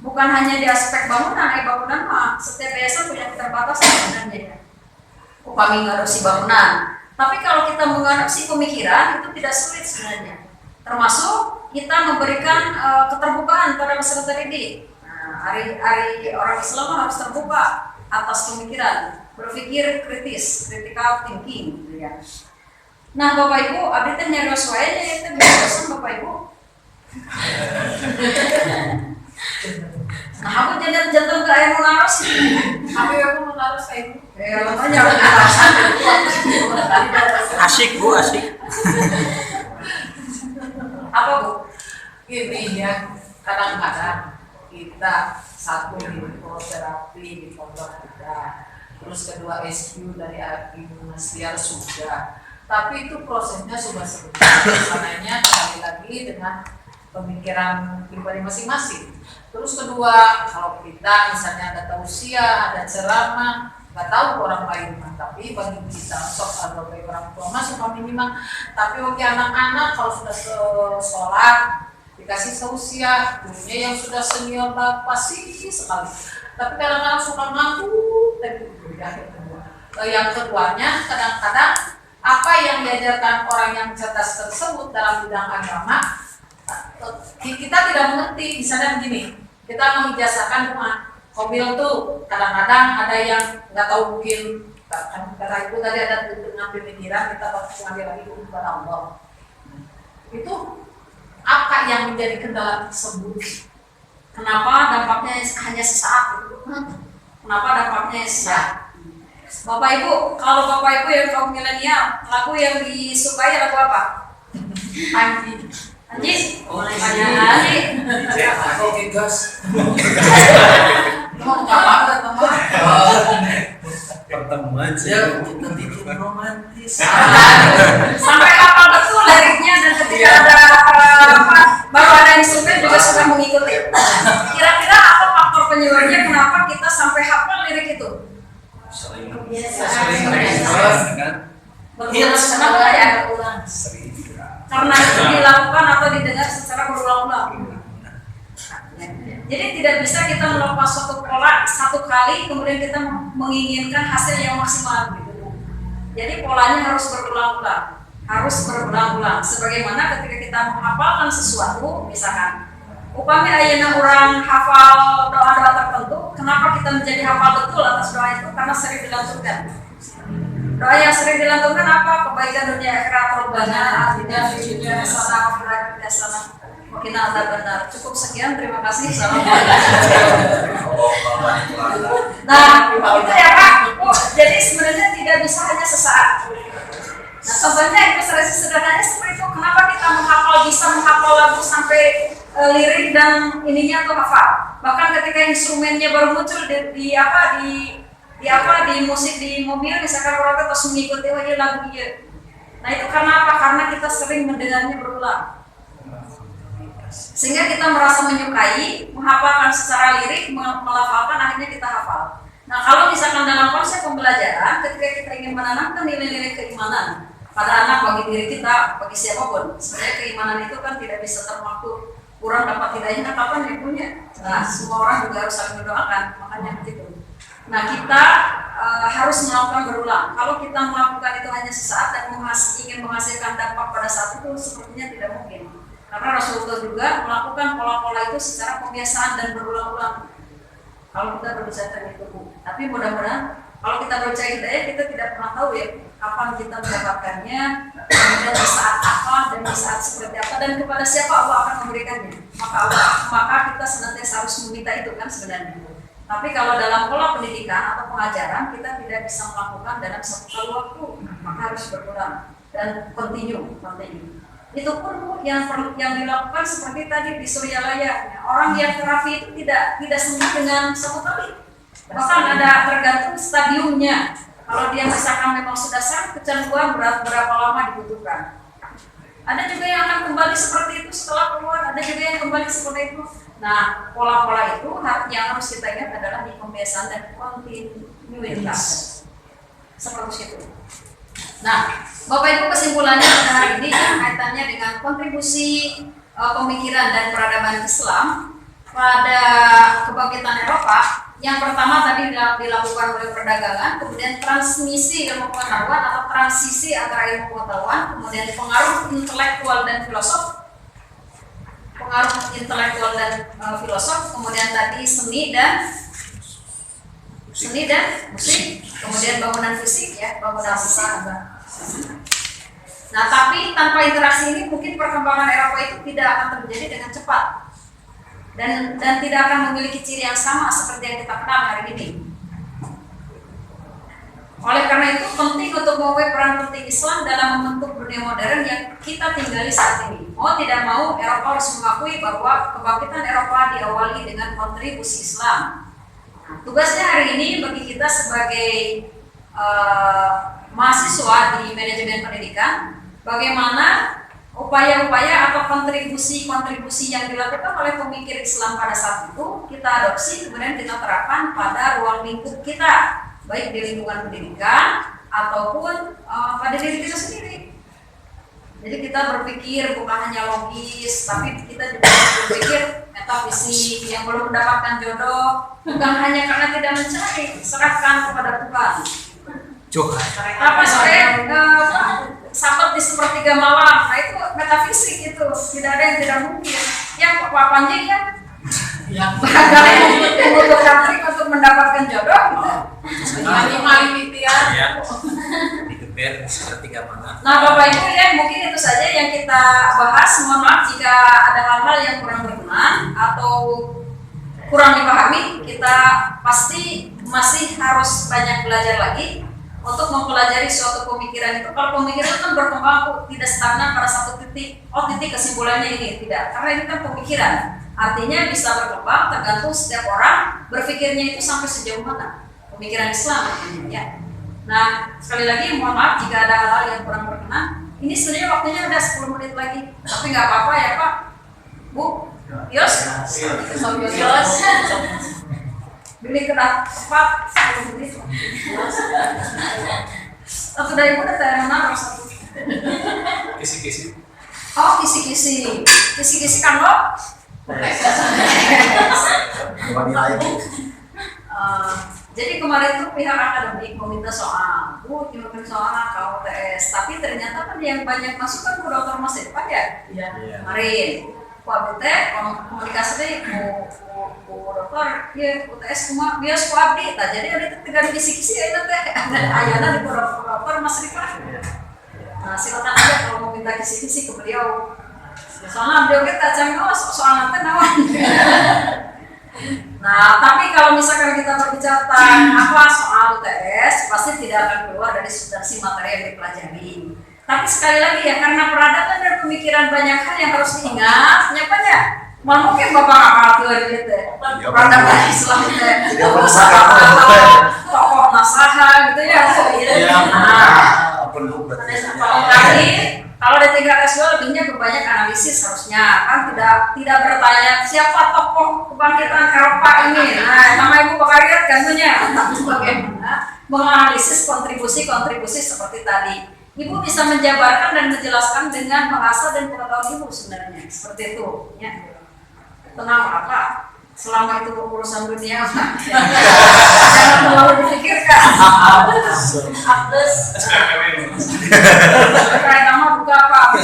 Bukan hanya di aspek bangunan, bangunan mah setiap yayasan punya keterbatasan sebenarnya ya. Upami mengadopsi bangunan, tapi kalau kita mengadopsi pemikiran itu tidak sulit sebenarnya. Termasuk kita memberikan keterbukaan pada peserta didik. Hari orang Islam harus terbuka atas pemikiran, berpikir kritis, critical thinking. Gitu ya. Nah Bapak Ibu, abdi teh nyarios wae nya itu biasa Bapak Ibu. Nah aku jantan ke air menaros. Aku menaros kayak itu. Makanya Asik Bu, asik. Apa Bu? Ini ya, kadang-kadang kita satu di terapi di pondok kita, terus kedua SQ dari Gimnastiar sudah, tapi itu prosesnya sudah sebenarnya sebenarnya kembali lagi dengan pemikiran pribadi masing-masing. Terus kedua, kalau kita misalnya ada tausiah, ada ceramah, nggak tahu orang lain mah, tapi bagi kita sok ada bagi orang tua masuk minimal, tapi bagi anak-anak kalau sudah sholat dikasih tausiah, gurunya yang sudah senior pasti sekali, tapi kadang-kadang suka ngantuk. Yang keduanya kadang-kadang apa yang diajarkan orang yang cerdas tersebut dalam bidang agama kita tidak mengerti. Misalnya begini, kita mengijazakan rumah mobil tuh kadang-kadang ada yang nggak tahu, mungkin karena itu tadi ada dengan pemikiran kita bakal mengambil lagi kepada Allah. Itu apa yang menjadi kendala tersebut? kenapa dampaknya hanya sesaat? Kenapa dampaknya sesaat? Bapak Ibu, kalau Bapak Ibu yang kaum milenial, lagu yang disukai lagu apa? Anji. Anji? Oh, Anji. Oke guys. Pertemuan Ya, kita bikin romantis. Sampai hafal betul liriknya dan ketika ada baru ada yang suka juga sudah mengikuti. Kira-kira apa faktor penyebabnya kenapa kita sampai hafal lirik itu? sering kan? Berulang, kenapa ya? sering Karena itu dilakukan atau didengar secara berulang-ulang. Jadi tidak bisa kita melakukan suatu pola satu kali kemudian kita menginginkan hasil yang maksimal gitu. Jadi polanya harus berulang-ulang, Sebagaimana ketika kita menghafalkan sesuatu, misalkan, upami ayeuna orang hafal doa-doa tertentu, kenapa kita menjadi hafal betul atas doa itu? Karena sering dilantunkan. Doa yang sering dilantunkan apa? Kebaikan dunia akhirat robbana atina fid dunya hasanah wa fil akhirati hasanah wa qina adzabannar. Cukup sekian, terima kasih. Nah, itu ya Pak. Jadi sebenarnya tidak bisa hanya sesaat. Nah, contohnya ilustrasi sederhananya seperti itu. Kenapa kita bisa menghafal lagu sampai lirik dan ininya tuh hafal. Bahkan ketika instrumennya baru muncul di musik di mobil, misalkan orang terus mengikuti lagu dia. Nah itu karena apa? Karena kita sering mendengarnya berulang, sehingga kita merasa menyukai, menghafalkan secara lirik, melafalkan, akhirnya kita hafal. Nah kalau misalkan dalam konsep pembelajaran, ketika kita ingin menanamkan nilai-nilai keimanan pada anak, bagi diri kita, bagi siapapun, sebenarnya keimanan itu kan tidak bisa termaktub. Kurang dapat hidayahnya kapan dia punya? Nah semua orang juga harus saling mendoakan, makanya begitu. Nah kita harus melakukan berulang. Kalau kita melakukan itu hanya sesaat dan ingin menghasilkan dampak pada saat itu, sepertinya tidak mungkin. Karena Rasulullah juga melakukan pola-pola itu secara kebiasaan dan berulang-ulang. Kalau kita berbicara tentang itu, tapi mudah-mudahan kalau kita berbicara hidayah, kita tidak pernah tahu ya kapan kita mendapatkannya, kemudian di saat apa dan di saat seperti apa dan kepada siapa Allah akan memberikannya. Maka kita senantiasa harus meminta itu kan sebenarnya. Tapi kalau dalam pola pendidikan atau pengajaran kita tidak bisa melakukan dalam satu kali waktu, maka harus berulang dan continue. Itu pun yang dilakukan seperti tadi di Suryalaya. Orang yang terapi itu tidak sembuh dengan satu kali. Bahkan ada tergantung stadiumnya. Kalau dia misalkan memang sudah sangat kecanduan, berapa lama dibutuhkan. Ada juga yang akan kembali seperti itu setelah keluar, ada juga yang kembali seperti itu. Nah, pola-pola itu yang harus kita ingat adalah di pembiasaan dan kontinuitas. Seperti itu. Nah, Bapak Ibu, kesimpulannya pada hari ini yang kaitannya dengan kontribusi pemikiran dan peradaban Islam pada kebangkitan Eropa. Yang pertama tadi dilakukan oleh perdagangan, kemudian transmisi ilmu pengetahuan atau transisi antara ilmu pengetahuan, kemudian pengaruh intelektual dan filosof, kemudian tadi seni dan musik, kemudian bangunan fisik ya, bangunan fisik. Nah, tapi tanpa interaksi ini mungkin perkembangan Eropa itu tidak akan terjadi dengan cepat. Dan tidak akan memiliki ciri yang sama seperti yang kita kenal hari ini. Oleh karena itu penting untuk mengakui peran penting Islam dalam membentuk dunia modern yang kita tinggali saat ini. Mau tidak mau, Eropa harus mengakui bahwa kebangkitan Eropa diawali dengan kontribusi Islam. Nah, tugasnya hari ini bagi kita sebagai mahasiswa di manajemen pendidikan, bagaimana upaya-upaya atau kontribusi yang dilakukan oleh pemikir Islam pada saat itu kita adopsi, kemudian kita terapkan pada ruang lingkup kita, baik di lingkungan pendidikan ataupun pada diri kita sendiri. Jadi kita berpikir bukan hanya logis, tapi kita juga berpikir metafisik. Yang belum mendapatkan jodoh bukan hanya karena tidak mencari, serahkan kepada Tuhan. Apa sore sahabat di sepertiga malam, nah itu metafisik, itu tidak ada yang tidak mungkin. Yang Pak Panji kan yang membutuhkan trik untuk mendapatkan jodoh Nah Bapak Ibu ya, mungkin itu saja yang kita bahas. Mohon maaf jika ada hal-hal yang kurang berkenan atau kurang dipahami. Kita pasti masih harus banyak belajar lagi untuk mempelajari suatu pemikiran itu. Kalau pemikiran itu kan berkembang, tidak stagnan pada satu titik. Titik kesimpulannya ini tidak, karena ini kan pemikiran. Artinya bisa berkembang tergantung setiap orang berpikirnya itu sampai sejauh mana pemikiran Islam ya. Nah sekali lagi mohon maaf jika ada hal-hal yang kurang berkenan. Ini sebenarnya waktunya udah 10 menit lagi, tapi nggak apa-apa ya Pak, Bu, Yos, beli kertas cepat 10 menit. Atau dari Ibu ada yang menaruh satu. Kisi-kisi. Oh kisi-kisi kan lo? Jadi kemarin tuh pihak akademik meminta soal, Bu, kirimkan soal KUTS, tapi ternyata kan yang banyak masuk kan Bu Dr. Mas Irfan ya? Iya. Kemarin, Pak Bete, komunikasi deh, Bu Dokter, ya UTS cuma bias Pak Abdi, jadi ada tiga kisi-kisi ya teh, ayana di Bu Dr. Mas Irfan. Nah silakan aja kalau mau minta kisi-kisi ke beliau. Soalnya beliau kita cengol soal nanti nawan. Nah, tapi kalau misalkan kita berbicara apa soal UTS, pasti tidak akan keluar dari substansi materi yang dipelajari. Tapi sekali lagi ya, karena peradaban dan pemikiran banyak hal yang harus diingat, nyapa ya? Mungkin Bapak hafal teori itu, peradaban Islam itu, tokoh nasaha gitu ya. Kalau di tingkat S2 lebihnya kebanyak analisis harusnya, kan tidak bertanya siapa tokoh kebangkitan Eropa ini. Nah, nama Ibu Bakariat tentunya, tapi bagaimana menganalisis kontribusi seperti tadi. Ibu bisa menjabarkan dan menjelaskan dengan bahasa dan pengetahuan Ibu sebenarnya, seperti itu. Ya. Tenang apa? Selama itu urusan dunia, jangan terlalu dipikirkan. Atas, kayak nama buka apa?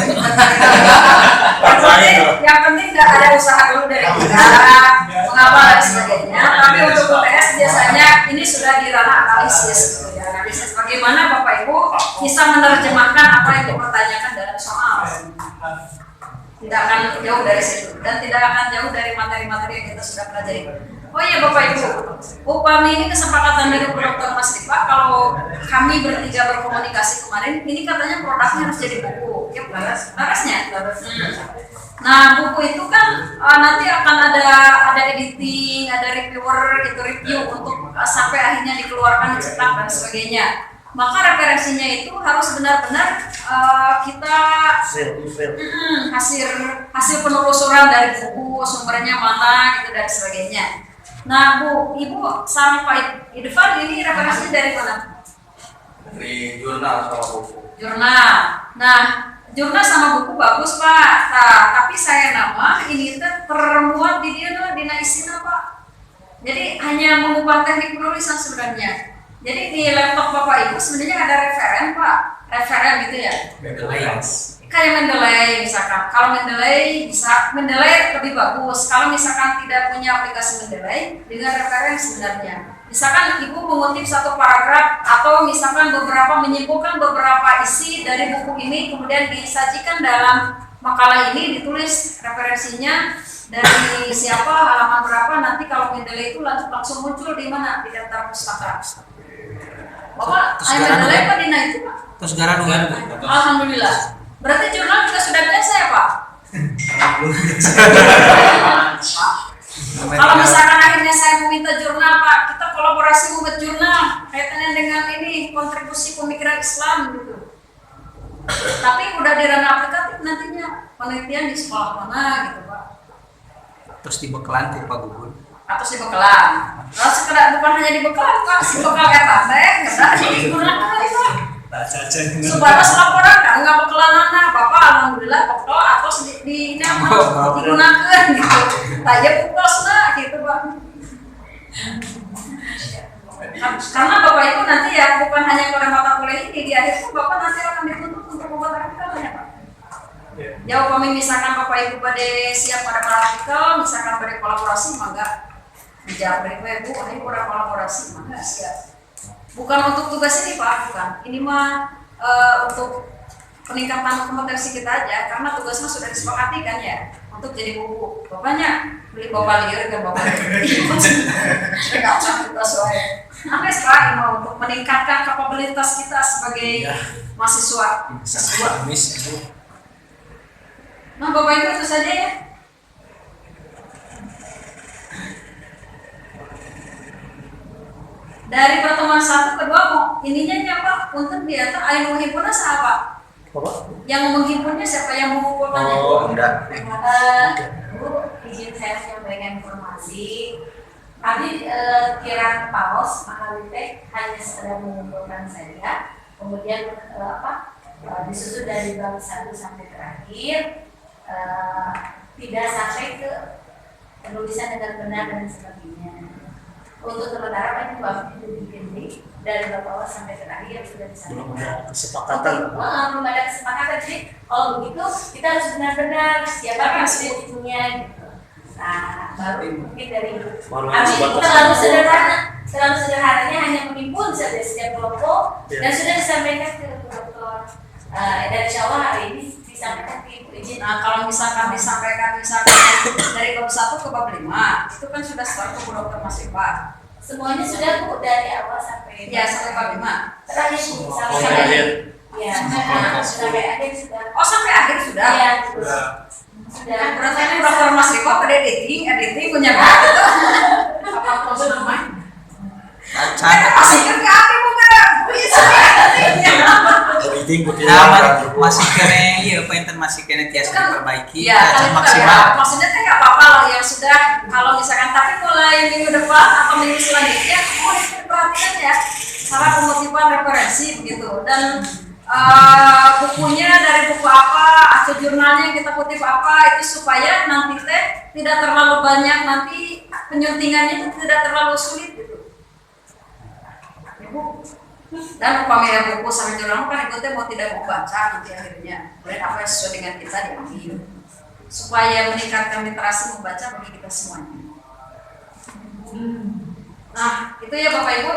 Yang penting nggak ada usaha dulu dari kita, mengapa dan sebagainya. Tapi untuk UTS biasanya ini sudah di ranah analisis, gitu ya. Analisis bagaimana Bapak Ibu bisa menerjemahkan apa yang dipertanyakan dalam soal. Tidak akan jauh dari situ dan tidak akan jauh dari materi-materi yang kita sudah pelajari. Oh iya Bapak Ibu, upami ini kesepakatan dari Dr. Mas Rifa, kalau kami bertiga berkomunikasi kemarin, ini katanya produknya harus jadi buku. Ya, larasnya. Nah buku itu kan nanti akan ada editing, ada reviewer, itu review untuk sampai akhirnya dikeluarkan, dicetak dan sebagainya. maka referensinya itu harus benar-benar kita hasil penelusuran dari buku, sumbernya mana gitu dan sebagainya. Nah Bu, Ibu sama Pak Irfan ini referensinya dari mana? Dari jurnal sama buku. Jurnal. Nah, jurnal sama buku bagus Pak. Nah, tapi saya nama ini termuat di dia dina isina Pak. Jadi hanya mengubah teknik penulisan sebenarnya. Jadi di laptop Bapak Ibu sebenarnya ada referen Pak, referen gitu ya. Kayak Mendeley misalkan. Kalau Mendeley bisa Mendeley lebih bagus. Kalau misalkan tidak punya aplikasi Mendeley dengan referen sebenarnya. Misalkan Ibu mengutip satu paragraf atau misalkan menyimpulkan beberapa isi dari buku ini kemudian disajikan dalam makalah ini, ditulis referensinya dari siapa, halaman berapa, nanti kalau Mendeley itu langsung muncul di mana? Di daftar pustaka. Bapak, Mendeley apa Dina itu Pak? Terus gara dengan Alhamdulillah. Berarti jurnal juga sudah biasa ya Pak? Kalau misalkan akhirnya saya meminta jurnal Pak, kita kolaborasi membuat jurnal kaitannya dengan ini kontribusi pemikiran Islam gitu. Tapi udah di ranah aplikatif nantinya penelitian di sekolah mana gitu Pak. terus dibekalan ti Pak Gugun. Atau si bekalan. Kalau sekedar bukan hanya di bekalan Pak, si bekal eta teh nggak digunakan itu. Sebatas laporan kan nggak bekalan anak, Bapak alhamdulillah bekal atau di ini digunakan gitu. Tanya pupasna gitu Pak. Karena Bapak itu nanti ya bukan hanya pada mata kuliah ini, di akhir pun Bapak nanti akan dituntut untuk membuat artikel ya Pak. Ya kami misalkan Bapak Ibu pada siap pada artikel, misalkan pada kolaborasi maka dijawab dari Bu, ayo pada kolaborasi maka siap. Bukan untuk tugas ini Pak, bukan. Ini mah untuk peningkatan kompetensi kita aja, karena tugasnya sudah disepakati kan ya, untuk jadi buku. Bapaknya beli Bapak liar kan Bapak. Enggak usah tugas soalnya. Sampai sekarang mau untuk meningkatkan kapabilitas kita sebagai mahasiswa. Nah Bapak Ibu itu saja ya. Dari pertemuan 1 ke 2 ininya Pak, untuk dia tuh ayo menghimpunnya siapa? Yang menghimpunnya siapa, yang mengumpulkannya? Oh, enggak. Bu, izin saya menyampaikan informasi. Tadi kiraan paus Mahalite hanya sekedar mengumpulkan saja, kemudian disusun dari bab 1 sampai terakhir, tidak sampai ke penulisan dengan benar dan sebagainya. Untuk sementara ini bab itu dibimbing dari bab awal sampai terakhir sudah disampaikan. Belum ada kesepakatan. Belum ada kesepakatan. Jadi kalau begitu kita harus benar-benar siapa yang sudah itunya gitu. Nah, baru mungkin dari terlalu sederhananya hanya menimbun saja setiap kelompok dan sudah disampaikan ke Dr. Dan insya Allah hari ini disampaikan ke Ibu izin. Nah kalau misalkan disampaikan dari bab 1 ke bab 5 itu kan sudah setelah ke Dr. Mas Ipa. Semuanya sudah Bu dari awal sampai sampai bab 5. Terakhir sampai akhir. Ya, sampai akhir sudah. Oh sampai akhir sudah. Iya, sudah. Berarti ini Dr. Mas Ipa pada editing punya banget. Apa proses namanya? Masih kan ke akhir bukan? Masih kene iya penten masih kene tiasa diperbaiki maksimal. Maksudnya teh nggak apa-apa loh yang sudah kalau misalkan tapi mulai minggu depan atau minggu selanjutnya diperhatikan ya cara pengutipan referensi begitu dan bukunya dari buku apa atau jurnalnya yang kita kutip apa itu supaya nanti teh tidak terlalu banyak nanti penyuntingannya itu tidak terlalu sulit gitu. Ibu dan upamanya buku sampai jurnal kan itu mau tidak mau baca nanti akhirnya kemudian apa yang sesuai dengan kita diambil supaya meningkatkan literasi membaca bagi kita semuanya. Nah itu ya Bapak Ibu,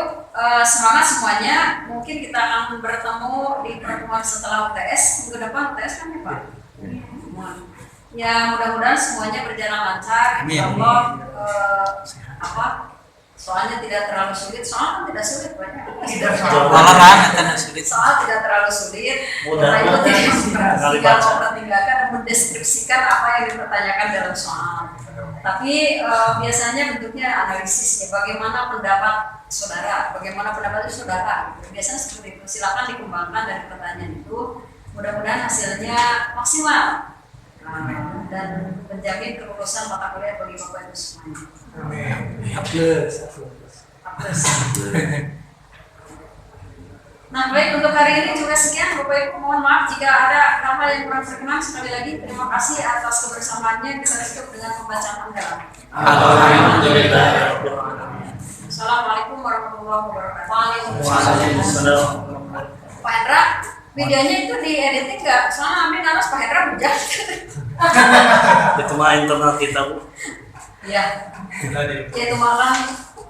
semangat semuanya. Mungkin kita akan bertemu di pertemuan setelah UTS minggu depan. UTS kan ya Pak? Ya mudah-mudahan semuanya berjalan lancar. Insyaallah soalnya tidak terlalu sulit, soalnya tidak sulit banyak. Soal tidak terlalu sulit. Mudah-mudahan tidak mempertinggalkan dan mendeskripsikan apa yang dipertanyakan dalam soal. Tapi biasanya bentuknya analisis ya, bagaimana pendapat saudara, bagaimana pendapat saudara. Gitu. Biasanya seperti itu. Silakan dikembangkan dari pertanyaan itu. Mudah-mudahan hasilnya maksimal dan menjamin kelulusan mata kuliah bagi Bapak Ibu semuanya. A plus. Nah, baik, untuk hari ini juga sekian. Bapak Ibu, mohon maaf jika ada hal yang kurang berkenan. Sekali lagi terima kasih atas kebersamaannya. Kita tutup dengan pembacaan anggaran. Alhamdulillah. Assalamualaikum warahmatullahi wabarakatuh. Waalaikumsalam. Pak Hendra, videonya itu di editing nggak? Soalnya Amin harus Pak Hendra bujak. Itu mah internal kita, Bu. Iya. Itu malah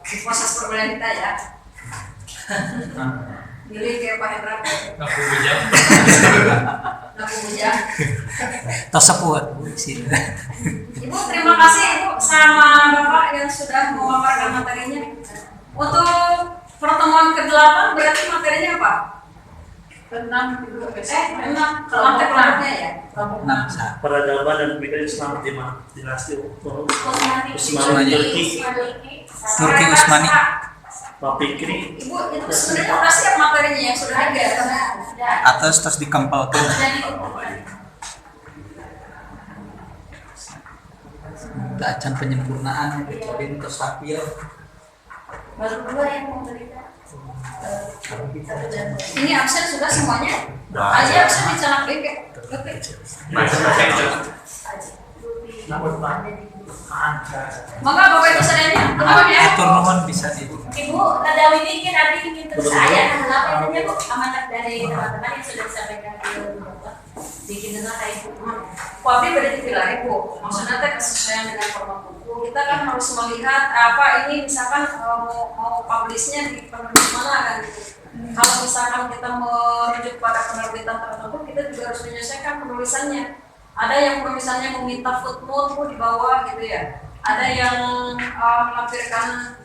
di proses perbedaan kita ya. Milih kayak Pak Hendra. Aku bujang. Aku bujak. Tos sepuluh sih. Ibu terima kasih Ibu sama Bapak yang sudah memaparkan materinya. Untuk pertemuan ke-8 berarti materinya apa? Ke-6 itu lantai kelarnya ya. Peradaban dan pemikiran Islam di dinasti Utsmani Usmani. Turki. Turki Usmani. Pak Fikri. Ibu itu sebenarnya udah siap materinya yang sudah ada. Atas terus dikempelkan. Bacaan penyempurnaan kecuali terus tapil. Baru 2 yang mau berikan. Ini absen sudah semuanya? Aja absen dicenak deh. Maka Bapak Ibu sekalian, teman ya. Atur nuhun bisa di. Ibu, ada widiki nanti ingin terus saya apa ini Bu amanat dari teman-teman yang sudah disampaikan di Bapak. Bikin dengar kayak Ibu. Tapi beda dipilih Bu. Maksudnya teh kesesuaian dengan format buku. Kita kan harus melihat apa ini misalkan mau publishnya di penerbit mana kan gitu. Kalau misalkan kita merujuk pada penerbitan tertentu, kita juga harus menyesuaikan penulisannya. Ada yang penulisannya meminta footnote Bu di bawah gitu ya. Ada yang melampirkan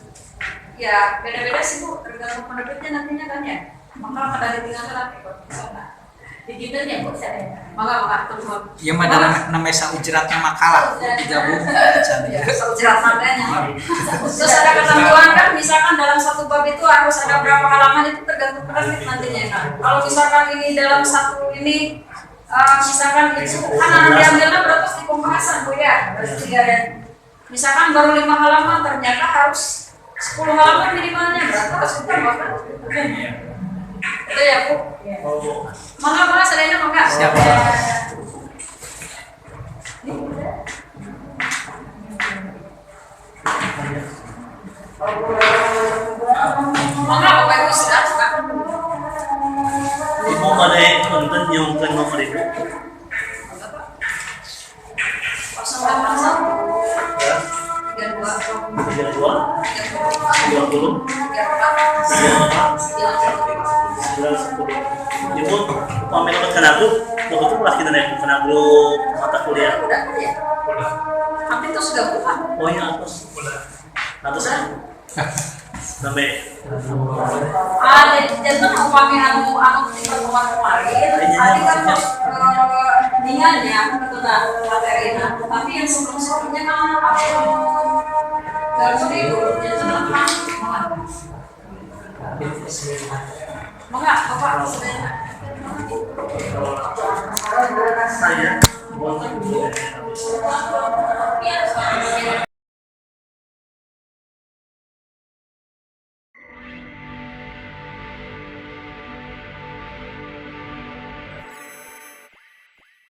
ya beda-beda sih Bu, tergantung penerbitnya nantinya kan ya. Maka pada ditinggalkan nanti kok di sana. Digital ya Bu saya. Maka teman. Ya mah dalam namanya ujratnya makalah digabung. Ya, jerat makanya. Terus ada ketentuan kan, misalkan dalam satu bab itu harus ada berapa halaman itu tergantung penerbit nantinya kan. Kalau misalkan ini dalam satu ini misalkan itu kan diambilnya berapa di pembahasan Bu ya, berarti 3 dan misalkan baru 5 halaman ternyata harus 10 halaman minimalnya berarti harus ditambahkan. Itu ya Bu. Mangga selainnya mangga. Siap. Mangga Bapak Ibu sudah. Ibu pada konten yang ke nomor Ibu. 081 Ya. 32 32 34 20 34 Ibu pamit ke aku, betul lah kita naik ke grup mata kuliah. Udah kan ya? Hampir itu sudah buka. Oh iya atas. Atas sampai. Jangan upami anu di pertemuan kemarin. Tadi kan ningannya kebetulan materinya. Tapi yang sebelum-sebelumnya kan apa yang nggak mau dulu. Jangan Bapak sudah. Saya